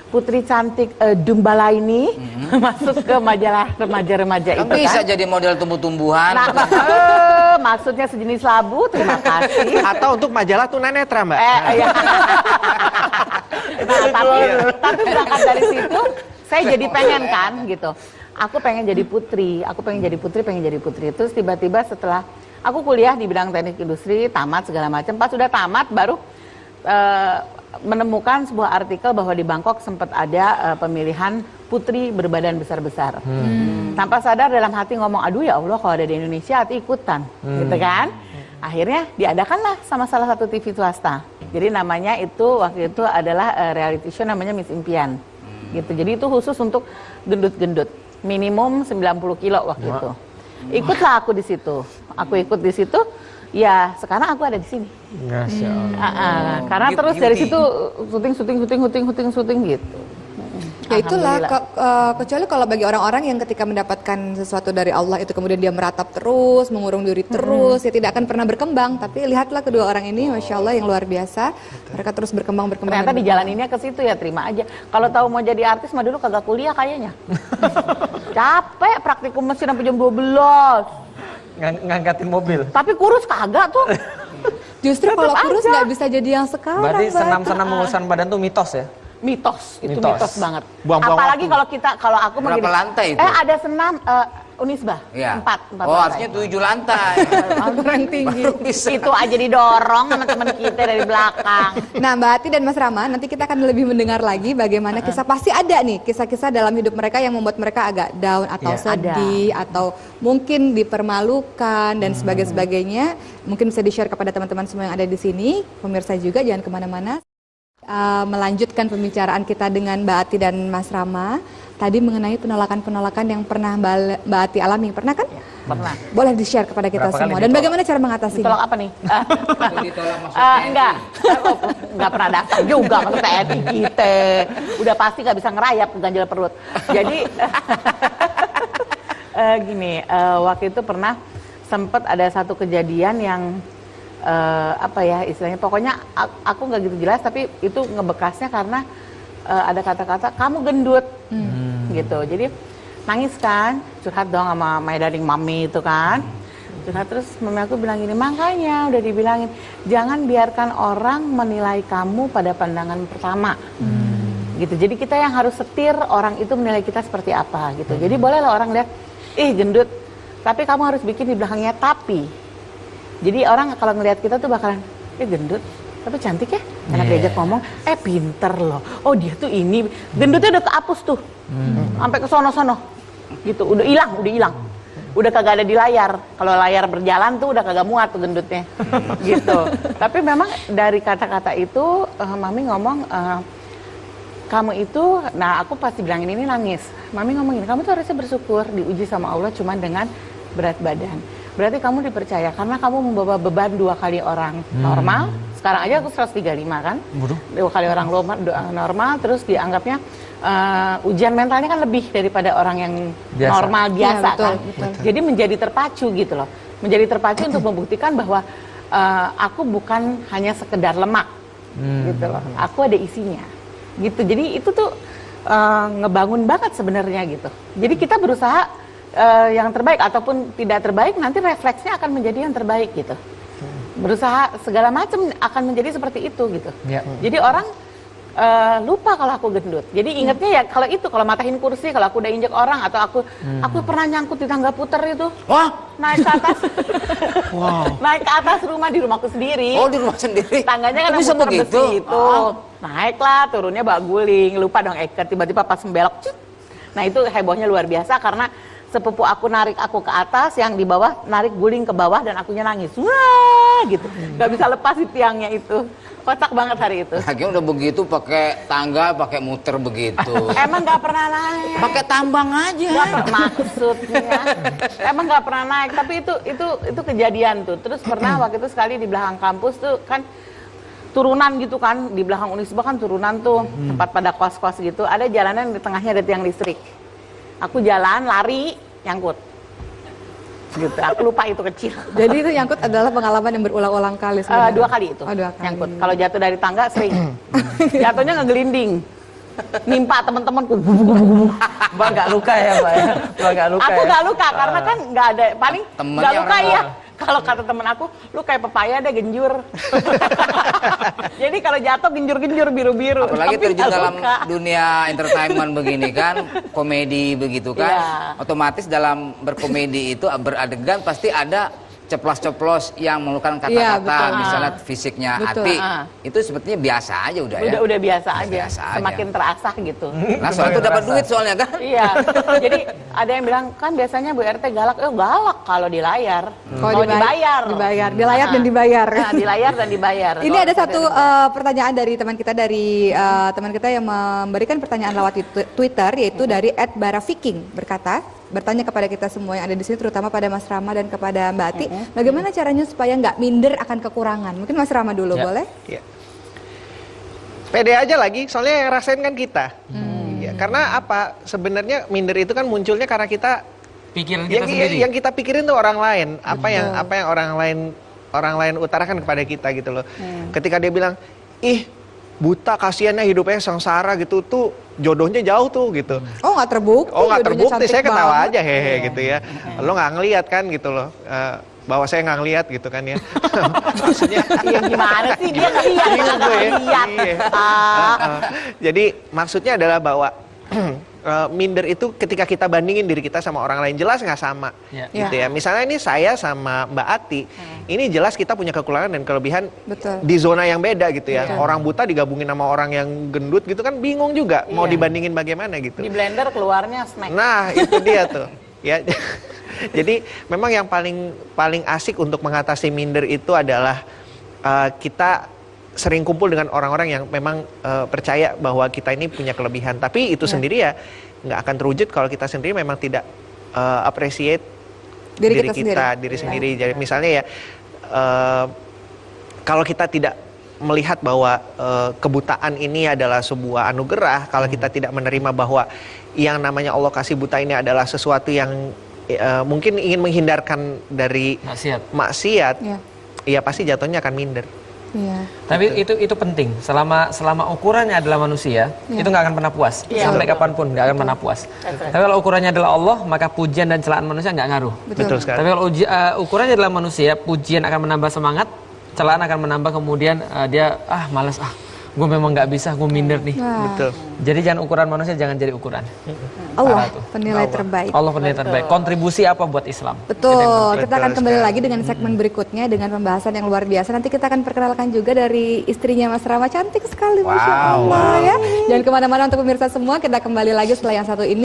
putri cantik Dumbala ini masuk ke majalah remaja-remaja itu kan. Bisa jadi model tumbuh-tumbuhan. Nah, maksudnya sejenis labu, terima kasih. Atau untuk majalah tunanetra, Mbak. Iya. Nah, tapi berangkat dari situ, saya jadi pengen kan gitu. Aku pengen jadi putri, pengen jadi putri. Terus tiba-tiba setelah aku kuliah di bidang teknik industri, tamat segala macam. Pas sudah tamat baru menemukan sebuah artikel bahwa di Bangkok sempat ada pemilihan putri berbadan besar-besar. Tanpa sadar dalam hati ngomong, aduh ya Allah kalau ada di Indonesia hati ikutan, gitu kan. Akhirnya diadakanlah sama salah satu TV swasta. Jadi namanya itu waktu itu adalah reality show namanya Miss Impian. Gitu. Jadi itu khusus untuk gendut-gendut, minimum 90 kilo waktu itu. Ikutlah aku di situ. Aku ikut di situ. Ya, sekarang aku ada di sini. Masya Allah. Karena terus dari situ syuting gitu. Ya itulah, Alhamdulillah. kecuali kalau bagi orang-orang yang ketika mendapatkan sesuatu dari Allah itu kemudian dia meratap terus, mengurung diri terus, ya tidak akan pernah berkembang. Tapi lihatlah kedua orang ini, Masya Allah yang luar biasa. Mereka terus berkembang. Ternyata di jalan ini ke situ ya, terima aja. Kalau tahu mau jadi artis mah dulu kagak kuliah kayaknya. Capek praktikum mesin sampai jam 12. Ngangkatin mobil. Tapi kurus kagak tuh. Justru kalau kurus nggak bisa jadi yang sekarang. Berarti Mbak. senam-senam menguruskan badan tuh mitos ya? Mitos, itu Mitos. mitos banget. Buang-buang Apalagi waktu. kalau aku Berapa begini. lantai itu? Ada senam Unisba, Iya. 4 Oh, lantai. harusnya 7 lantai. Orang tinggi. Baru bisa. Itu aja didorong sama teman kita dari belakang. Nah, Mbak Ati dan Mas Rama, nanti kita akan lebih mendengar lagi bagaimana kisah, pasti ada nih kisah-kisah dalam hidup mereka yang membuat mereka agak down atau Iya. sedih atau mungkin dipermalukan dan sebagainya. Mungkin bisa di-share kepada teman-teman semua yang ada di sini. Pemirsa juga jangan kemana-mana. Melanjutkan pembicaraan kita dengan Mbak Ati dan Mas Rama tadi mengenai penolakan-penolakan yang pernah Mbak Ati alami. Pernah kan? Pernah. Boleh di-share kepada kita Berapa kali semua. Dan ditolak? bagaimana cara mengatasinya? Ditolak apa nih? Ditolak maksudnya. Enggak pernah daftar juga masuk TNI kita. Udah pasti nggak bisa ngerayap ke ganjil perut. Jadi gini, waktu itu pernah sempat ada satu kejadian yang apa ya istilahnya, pokoknya aku nggak gitu jelas, tapi itu ngebekasnya karena ada kata-kata kamu gendut gitu. Jadi nangis kan, curhat dong sama my darling mami itu kan. Curhat terus mami aku bilang gini, makanya udah dibilangin jangan biarkan orang menilai kamu pada pandangan pertama. Gitu. Jadi kita yang harus setir orang itu menilai kita seperti apa gitu. Jadi bolehlah orang lihat, ih gendut, tapi kamu harus bikin di belakangnya tapi. Jadi orang kalau ngelihat kita tuh bakalan, gendut, tapi cantik ya. Enak diajak ngomong, pinter loh. Oh dia tuh ini, gendutnya udah kehapus tuh, sampai ke sono-sono, gitu. Udah hilang. Udah kagak ada di layar. Kalau layar berjalan tuh udah kagak muat tuh gendutnya, gitu. Tapi memang dari kata-kata itu, mami ngomong, kamu itu, nah aku pasti bilangin ini nangis. Mami ngomong gini, kamu tuh harusnya bersyukur diuji sama Allah cuma dengan berat badan. Berarti kamu dipercaya karena kamu membawa beban 2 kali orang normal. Sekarang aja aku 135 kan, 2 kali orang normal, terus dianggapnya ujian mentalnya kan lebih daripada orang yang Biasa. normal biasa Ya, betul, kan. betul. Jadi menjadi terpacu gitu loh, menjadi terpacu untuk membuktikan bahwa aku bukan hanya sekedar lemak, gitu loh. Aku ada isinya, gitu. Jadi itu tuh ngebangun banget sebenarnya gitu. Jadi kita berusaha yang terbaik ataupun tidak terbaik, nanti refleksnya akan menjadi yang terbaik gitu. Berusaha segala macam akan menjadi seperti itu gitu. Ya. Jadi orang lupa kalau aku gendut. Jadi ingatnya ya kalau itu, kalau matahin kursi, kalau aku udah injek orang atau aku pernah nyangkut di tangga puter itu. Wah, Naik ke atas. Naik ke atas rumah, di rumahku sendiri. oh di rumah sendiri. Tangganya kan Bisa puter begitu? besi itu. Naiklah, turunnya baguling, lupa dong eker, tiba-tiba pas membelok. Cuk. Nah itu hebohnya luar biasa karena sepupu aku narik aku ke atas, yang di bawah narik guling ke bawah dan akunya nangis. Wah, gitu. Gak bisa lepas di tiangnya itu. Kocak banget hari itu. Akhirnya udah begitu pakai tangga, pakai muter begitu. Emang gak pernah naik. Pakai tambang aja. Gak pernah maksudnya. Emang gak pernah naik, tapi itu kejadian tuh. Terus pernah waktu itu sekali di belakang kampus tuh kan turunan gitu kan, di belakang Unisba kan turunan tuh, tempat pada kos-kos gitu. Ada jalanan di tengahnya ada tiang listrik. Aku jalan, lari, nyangkut. Gitu, aku lupa itu kecil. Jadi itu nyangkut adalah pengalaman yang berulang-ulang kali sebenarnya. 2 kali itu, Oh, 2 kali. nyangkut. Kalau jatuh dari tangga sering. Jatuhnya ngegelinding. Nimpa temen-temenku. Mbak nggak luka ya, Mbak? Mbak nggak luka Aku ya? nggak luka, karena kan nggak ada, paling Temennya nggak luka orang ya. luar. Kalau kata temen aku, lu kayak pepaya deh, genjur. Jadi kalau jatuh genjur-genjur biru-biru. Apalagi Tapi terjun nggak dalam luka. dunia entertainment begini kan, komedi begitu kan, Iya. otomatis dalam berkomedi itu beradegan pasti ada ceplos-ceplos yang menggunakan Iya, kata-kata, betul. misalnya fisiknya Betul. hati, itu sepertinya biasa aja udah ya. Udah biasa aja, Biasa aja. semakin terasah gitu. Nah soal itu dapat duit soalnya kan. Iya, jadi ada yang bilang kan biasanya Bu RT galak, galak kalau di layar, kalau dibayar. Dibayar, di layar dan dibayar. Nah, di layar dan dibayar. Ini ada satu pertanyaan dari teman kita yang memberikan pertanyaan lewat Twitter, yaitu dari @baraviking bertanya kepada kita semua yang ada di sini, terutama pada Mas Rama dan kepada Mbak Ati, bagaimana caranya supaya nggak minder akan kekurangan? Mungkin Mas Rama dulu boleh? Ya. Pede aja lagi, soalnya yang rasain kan kita. Ya. Karena apa? Sebenarnya minder itu kan munculnya karena kita Pikiran kita sendiri. yang kita pikirin tuh orang lain, apa yang orang lain utarakan kepada kita gitu loh. Ketika dia bilang, ih buta kasihannya hidupnya sengsara gitu tuh jodohnya jauh tuh gitu. Oh nggak terbukti. Oh nggak jodohnya terbukti, cantik saya ketawa banget. aja hehe gitu ya. Lo nggak ngelihat kan gitu loh. Bahwa saya nggak ngelihat gitu kan ya. Maksudnya Iya gimana sih dia ngeliat bingung gue ya. ngeliat. Iya. Jadi maksudnya adalah bahwa minder itu ketika kita bandingin diri kita sama orang lain jelas nggak sama, gitu ya. Misalnya ini saya sama Mbak Ati, ini jelas kita punya kekurangan dan kelebihan di zona yang beda gitu ya. Orang buta digabungin sama orang yang gendut gitu kan bingung juga mau dibandingin bagaimana gitu. Di blender keluarnya snack. Nah itu dia tuh, ya. Jadi memang yang paling asik untuk mengatasi minder itu adalah kita sering kumpul dengan orang-orang yang memang percaya bahwa kita ini punya kelebihan. Tapi itu sendiri ya nggak akan terwujud kalau kita sendiri memang tidak appreciate diri sendiri. Jadi misalnya ya kalau kita tidak melihat bahwa kebutaan ini adalah sebuah anugerah, kalau kita tidak menerima bahwa yang namanya Allah kasih buta ini adalah sesuatu yang mungkin ingin menghindarkan dari maksiat, ya pasti jatuhnya akan minder. Iya. Tapi itu penting. Selama ukurannya adalah manusia, itu nggak akan pernah puas. Sampai kapanpun nggak akan pernah puas. Tapi kalau ukurannya adalah Allah, maka pujian dan celaan manusia nggak ngaruh. Betul sekali. Tapi kalau ukurannya adalah manusia, pujian akan menambah semangat, celaan akan menambah kemudian dia malas gue memang nggak bisa, gue minder nih. Betul. Jadi jangan ukuran manusia, jangan jadi ukuran. Allah penilai terbaik. Allah penilai terbaik. Kontribusi apa buat Islam? Betul. Kita akan kembali lagi dengan segmen berikutnya dengan pembahasan yang luar biasa. Nanti kita akan perkenalkan juga dari istrinya Mas Rama, cantik sekali, Masya Allah ya. Jangan kemana-mana untuk pemirsa semua. Kita kembali lagi setelah yang satu ini.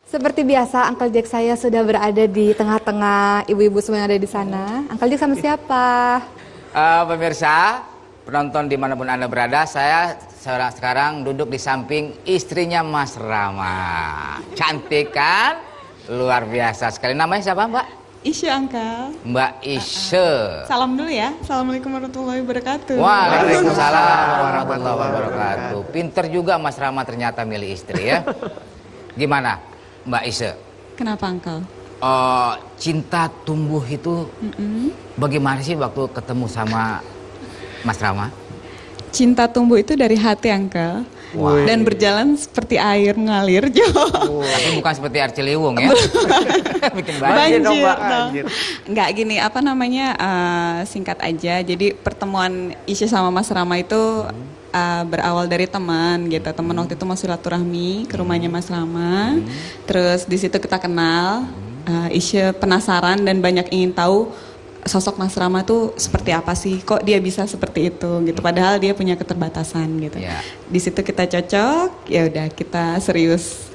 Seperti biasa, Uncle Jack saya sudah berada di tengah-tengah ibu-ibu semua yang ada di sana. Uncle Jack sama siapa? Pemirsa, penonton dimanapun Anda berada, saya sekarang duduk di samping istrinya Mas Rama. Cantik kan? Luar biasa sekali. Namanya siapa, Mbak? Isya, Angka. Mbak Isya. Salam dulu ya. Assalamualaikum warahmatullahi wabarakatuh. Waalaikumsalam warahmatullahi wabarakatuh. Pinter juga Mas Rama ternyata milih istri ya. Gimana, Mbak Isya? Kenapa, Angka? Cinta tumbuh itu bagaimana sih waktu ketemu sama Mas Rama? Cinta tumbuh itu dari hati, Angka. Dan berjalan seperti air mengalir. Tapi bukan seperti air Ciliwung ya. Bikin banjir dong, Mbak. Enggak gini, apa namanya, singkat aja. Jadi pertemuan Isya sama Mas Rama itu berawal dari teman gitu. Teman waktu itu mau silaturahmi ke rumahnya Mas Rama. Terus di situ kita kenal. Isya penasaran dan banyak ingin tahu sosok Mas Rama tuh seperti apa sih, kok dia bisa seperti itu gitu, padahal dia punya keterbatasan gitu. Di situ kita cocok, ya udah kita serius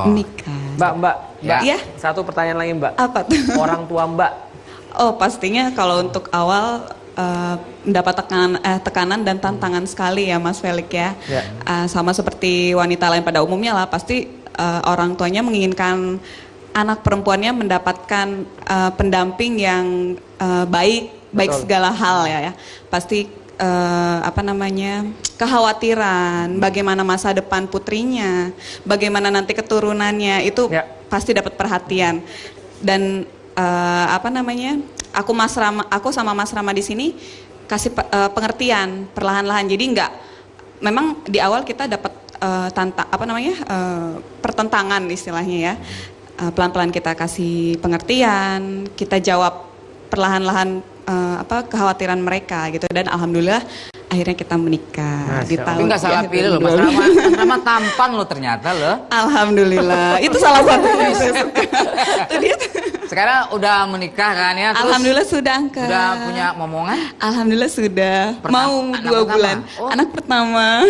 nikah. Mbak, ya. Satu pertanyaan lagi Mbak. Apa tuh? Orang tua Mbak. Oh pastinya kalau untuk awal mendapat tekanan dan tantangan sekali ya Mas Felix ya. Sama seperti wanita lain pada umumnya lah, pasti orang tuanya menginginkan anak perempuannya mendapatkan pendamping yang baik segala hal ya. Pasti kekhawatiran bagaimana masa depan putrinya, bagaimana nanti keturunannya itu pasti dapat perhatian. Dan aku sama Mas Rama di sini kasih pengertian perlahan-lahan. Jadi memang di awal kita dapat pertentangan istilahnya ya. Pelan-pelan kita kasih pengertian, kita jawab perlahan-lahan kekhawatiran mereka gitu, dan alhamdulillah akhirnya kita menikah di tahun. Tapi nggak salah pilih loh, Mas Rama. Mas Rama tampan loh ternyata loh. Alhamdulillah, itu salah satu yang saya suka. Sekarang udah menikah kan ya? Terus alhamdulillah sudah, Angka. Sudah punya momongan? Alhamdulillah sudah. Mau 2 bulan. Anak pertama.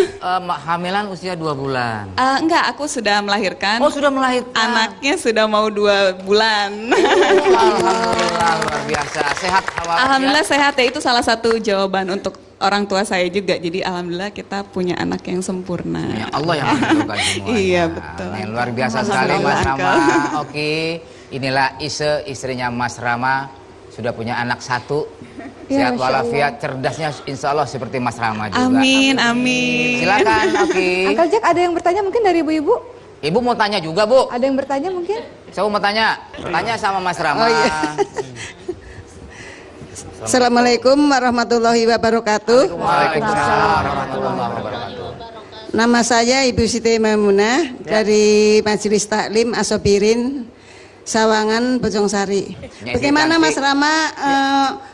Hamilan usia 2 bulan. Enggak, aku sudah melahirkan. Oh sudah melahirkan. Anaknya sudah mau 2 bulan. Alhamdulillah luar biasa. Sehat awal. Alhamdulillah sehat ya, itu salah satu jawaban untuk orang tua saya juga. Jadi alhamdulillah kita punya anak yang sempurna. Ya Allah yang menentukan semuanya. Iya betul. Luar biasa sekali Mas Rama. Oke. Inilah Isya, istrinya Mas Rama, sudah punya anak 1, sehat walafiat, cerdasnya insya Allah seperti Mas Rama juga. Amin, amin. Silakan, Uncle Jack ada yang bertanya mungkin dari ibu-ibu? Ibu mau tanya juga, Bu? Ada yang bertanya mungkin? Saya mau tanya. Tanya sama Mas Rama. Oh, iya. Assalamualaikum warahmatullahi wabarakatuh. Waalaikumsalam warahmatullahi wabarakatuh. Nama saya Ibu Siti Maimunah dari Majelis Taklim Asobirin Sawangan Bojongsari. Bagaimana Mas Rama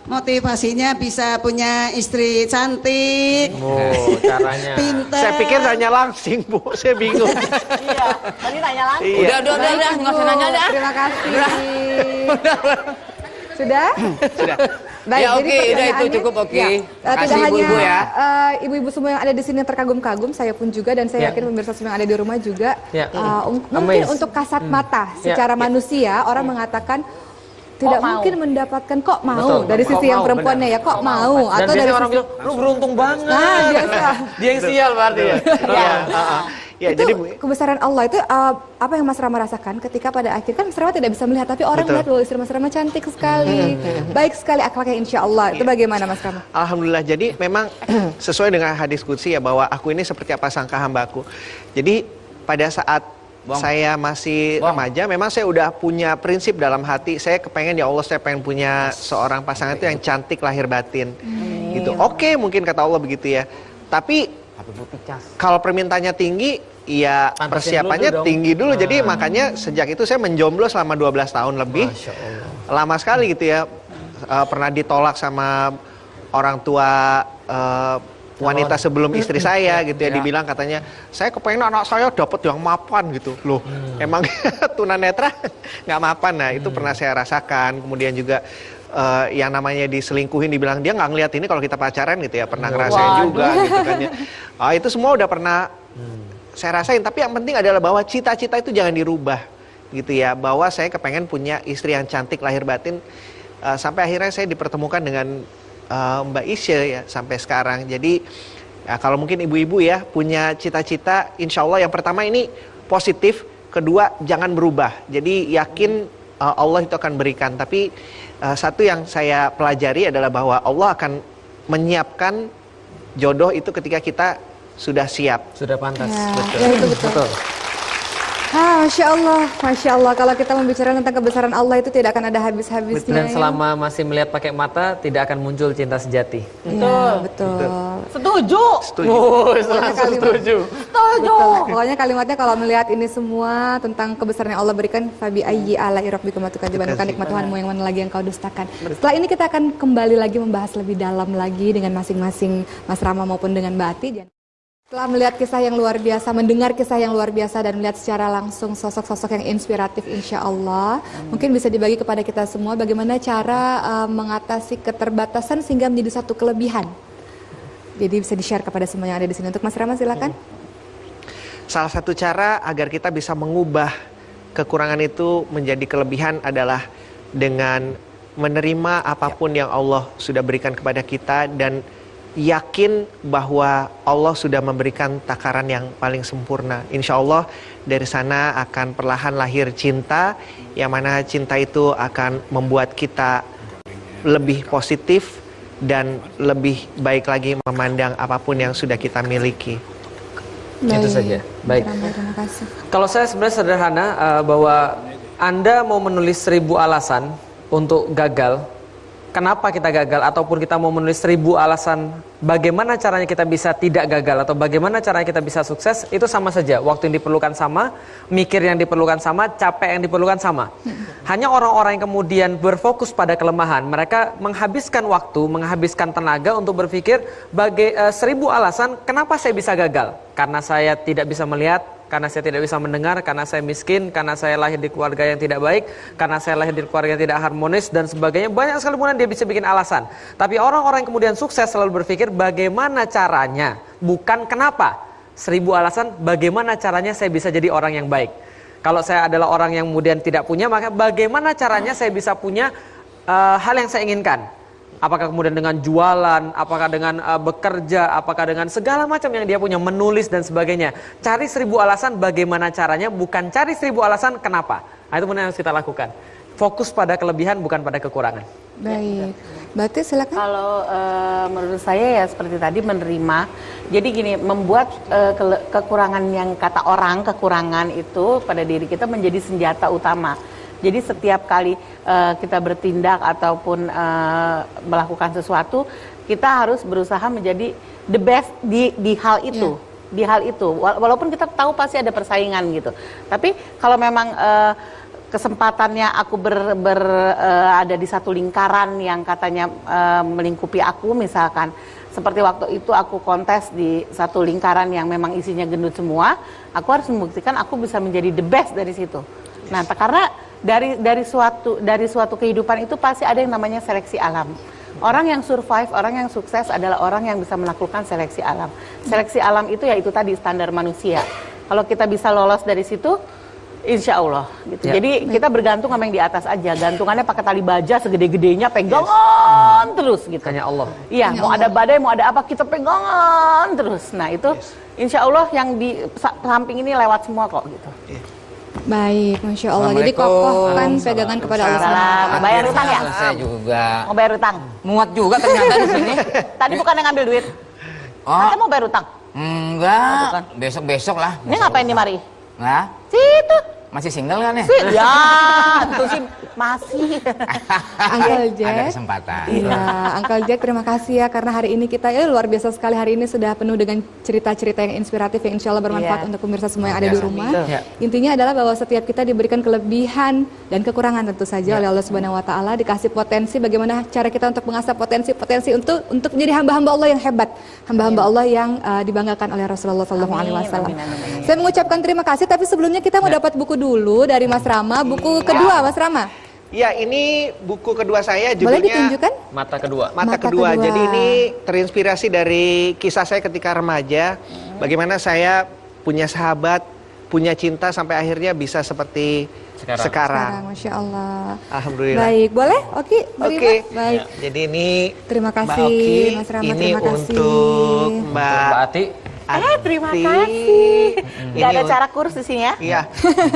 motivasinya bisa punya istri cantik? Oh, caranya. Pintar. Saya pikir tanya langsing, Bu. Saya bingung. Iya, tadi tanya langsung. Iya. Udah, nggak usah nanya dah. Terima kasih. Sudah? Sudah. Baik, Ya, jadi oke, udah itu pertanyaannya- cukup, oke. Tidak Kasih hanya ibu-ibu ya. ibu-ibu semua yang ada di sini terkagum-kagum, saya pun juga dan saya Ya. yakin pemirsa semua yang ada di rumah juga. Ya. Mungkin Amazed. untuk kasat mata Ya. secara manusia orang mengatakan tidak Kok mau? mungkin mendapatkan kok mau Betul. dari Kok sisi yang mau, perempuannya benar. ya kok mau Dan atau dari biasanya orang sisi bilang, lu beruntung banget. Nah, biasa. Dia yang sial berarti ya. Iya. Ya, itu jadi kebesaran Allah itu apa yang Mas Rama rasakan ketika pada akhir kan Mas Rama tidak bisa melihat tapi orang Betul. melihat loh istri Mas Rama cantik sekali, baik sekali akhlaknya insya Allah. Itu bagaimana Mas Rama? Alhamdulillah, jadi memang sesuai dengan hadis qudsi ya, bahwa aku ini seperti apa sangka hambaku. Jadi pada saat saya masih remaja, memang saya udah punya prinsip dalam hati, saya kepengen ya Allah, saya pengen punya seorang pasangan itu yang cantik lahir batin. Gitu. Oke, mungkin kata Allah begitu ya. Tapi kalau permintaannya tinggi, ya Pantasin persiapannya dulu dong. tinggi dulu. Jadi makanya sejak itu saya menjomblo selama 12 tahun lebih. Masya Allah. Lama sekali gitu ya. Pernah ditolak sama orang tua wanita sebelum istri saya gitu ya. Dibilang katanya, saya kepengen anak saya dapat yang mapan gitu. Loh, emang tunanetra nggak mapan. Nah, itu pernah saya rasakan. Kemudian juga yang namanya diselingkuhin, dibilang dia nggak ngeliat ini kalau kita pacaran gitu ya. Pernah ngerasain juga gitu kan ya. Itu semua udah pernah saya rasain. Tapi yang penting adalah bahwa cita-cita itu jangan dirubah gitu ya. Bahwa saya kepengen punya istri yang cantik lahir batin. Sampai akhirnya saya dipertemukan dengan Mbak Isya ya sampai sekarang. Jadi ya, kalau mungkin ibu-ibu ya punya cita-cita, insya Allah yang pertama ini positif, kedua jangan berubah. Jadi yakin Allah itu akan berikan. Tapi satu yang saya pelajari adalah bahwa Allah akan menyiapkan jodoh itu ketika kita sudah siap. Sudah pantas. Ya, itu betul. Masya Allah. Kalau kita membicarakan tentang kebesaran Allah itu tidak akan ada habis-habisnya. Dan selama masih melihat pakai mata, tidak akan muncul cinta sejati. Betul. Setuju. Oh, langsung setuju. Betul. Pokoknya kalimatnya kalau melihat ini semua tentang kebesaran yang Allah berikan, fabi ayyi ala rabbika matukadziban, bukan nikmat Tuhanmu yang mana lagi yang kau dustakan. Setelah ini kita akan kembali lagi membahas lebih dalam lagi dengan masing-masing Mas Rama maupun dengan Mbak Ati. Setelah melihat kisah yang luar biasa, mendengar kisah yang luar biasa dan melihat secara langsung sosok-sosok yang inspiratif insya Allah, mungkin bisa dibagi kepada kita semua bagaimana cara mengatasi keterbatasan sehingga menjadi satu kelebihan. Jadi bisa di-share kepada semua yang ada di sini. Untuk Mas Rama silakan. Salah satu cara agar kita bisa mengubah kekurangan itu menjadi kelebihan adalah dengan menerima apapun yang Allah sudah berikan kepada kita dan yakin bahwa Allah sudah memberikan takaran yang paling sempurna. Insya Allah dari sana akan perlahan lahir cinta, yang mana cinta itu akan membuat kita lebih positif dan lebih baik lagi memandang apapun yang sudah kita miliki. Itu saja. Baik. Terima kasih. Kalau saya sebenarnya sederhana, bahwa Anda mau menulis 1000 alasan untuk gagal. Kenapa kita gagal, ataupun kita mau menulis 1000 alasan bagaimana caranya kita bisa tidak gagal atau bagaimana caranya kita bisa sukses, itu sama saja. Waktu yang diperlukan sama, mikir yang diperlukan sama, capek yang diperlukan sama. Hanya orang-orang yang kemudian berfokus pada kelemahan, mereka menghabiskan waktu, menghabiskan tenaga untuk berpikir 1000 alasan kenapa saya bisa gagal. Karena saya tidak bisa melihat, karena saya tidak bisa mendengar, karena saya miskin, karena saya lahir di keluarga yang tidak baik, karena saya lahir di keluarga yang tidak harmonis, dan sebagainya. Banyak sekali kemudian dia bisa bikin alasan. Tapi orang-orang yang kemudian sukses selalu berpikir bagaimana caranya, bukan kenapa. 1000 alasan bagaimana caranya saya bisa jadi orang yang baik. Kalau saya adalah orang yang kemudian tidak punya, maka bagaimana caranya saya bisa punya hal yang saya inginkan. Apakah kemudian dengan jualan, apakah dengan bekerja, apakah dengan segala macam yang dia punya, menulis dan sebagainya. Cari 1000 alasan bagaimana caranya, bukan cari 1000 alasan kenapa. Nah, itu benar yang harus kita lakukan. Fokus pada kelebihan, bukan pada kekurangan. Baik. Berarti silakan. Kalau menurut saya ya seperti tadi menerima Jadi gini, membuat kekurangan yang kata orang, kekurangan itu pada diri kita menjadi senjata utama. Jadi setiap kali kita bertindak ataupun melakukan sesuatu, kita harus berusaha menjadi the best di hal itu. Di hal itu, walaupun kita tahu pasti ada persaingan gitu. Tapi kalau memang kesempatannya aku ada di satu lingkaran yang katanya melingkupi aku, misalkan seperti waktu itu aku kontes di satu lingkaran yang memang isinya gendut semua, aku harus membuktikan aku bisa menjadi the best dari situ. Nah, karena dari suatu kehidupan itu pasti ada yang namanya seleksi alam. Orang yang survive, orang yang sukses adalah orang yang bisa melakukan seleksi alam. Seleksi alam itu ya itu tadi standar manusia. Kalau kita bisa lolos dari situ, insya Allah. Gitu. Jadi kita bergantung sama yang di atas aja. Gantungannya pakai tali baja segede-gedenya, pegangan terus gitu. Hanya Allah. Iya, mau ada badai, mau ada apa, kita pegangan terus. Nah itu insya Allah yang di samping ini lewat semua kok gitu. Baik, Masya Allah. Jadi kokohkan pegangan kepada Allah. Salam. Bayar utang ya? Saya juga. Mau bayar utang? Muat juga ternyata di sini. Tadi bukannya ngambil duit? Oh. Katanya mau bayar utang? Enggak. Besok-besok lah. Ini ngapain di mari? Nah, Situ. masih single kan ya? Ya, itu sih masih. Uncle Jack. Ada kesempatan. Iya, Uncle Jack terima kasih ya karena hari ini kita luar biasa sekali, hari ini sudah penuh dengan cerita-cerita yang inspiratif yang insya Allah bermanfaat untuk pemirsa semua yang ada di rumah. Intinya adalah bahwa setiap kita diberikan kelebihan dan kekurangan tentu saja oleh Allah Subhanahu Wa Taala, dikasih potensi bagaimana cara kita untuk mengasah potensi-potensi untuk menjadi hamba-hamba Allah yang hebat, hamba-hamba Allah yang dibanggakan oleh Rasulullah SAW. Saya mengucapkan terima kasih, tapi sebelumnya kita mau dapat buku dulu dari Mas Rama, buku kedua Mas Rama. Ya, ini buku kedua saya judulnya Boleh ditunjukkan? Mata kedua. Mata kedua. Jadi ini terinspirasi dari kisah saya ketika remaja. Bagaimana saya punya sahabat, punya cinta sampai akhirnya bisa seperti sekarang. Masya Allah. Alhamdulillah. Baik, boleh? Oke. Baik. Jadi ini Terima kasih Mbak Oki, Mas Rama, ini terima kasih. untuk Mbak Ati. Terima kasih. Gak ada cara kurs di sini ya? Iya.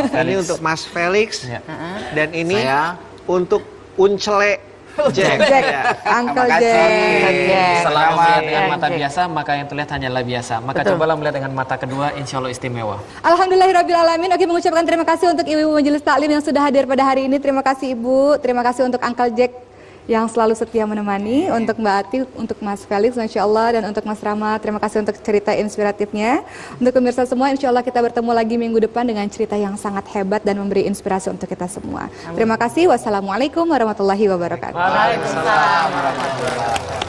Dan ini untuk Mas Felix. Dan ini Saya. untuk Uncele Jack. Uncle kasih. Jack. Setelah Selamat melihat dengan mata Jack. biasa, maka yang terlihat hanyalah biasa. Maka cobalah melihat dengan mata kedua, insya Allah istimewa. Alhamdulillahirrabbilalamin. Oke, mengucapkan terima kasih untuk Ibu Majelis Taklim yang sudah hadir pada hari ini. Terima kasih Ibu. Terima kasih untuk Uncle Jack yang selalu setia menemani, untuk Mbak Ati, untuk Mas Felix, Masya Allah, dan untuk Mas Rama. Terima kasih untuk cerita inspiratifnya. Untuk pemirsa semua, Insya Allah kita bertemu lagi minggu depan dengan cerita yang sangat hebat dan memberi inspirasi untuk kita semua. Terima kasih. Wassalamualaikum warahmatullahi wabarakatuh. Waalaikumsalam warahmatullahi wabarakatuh.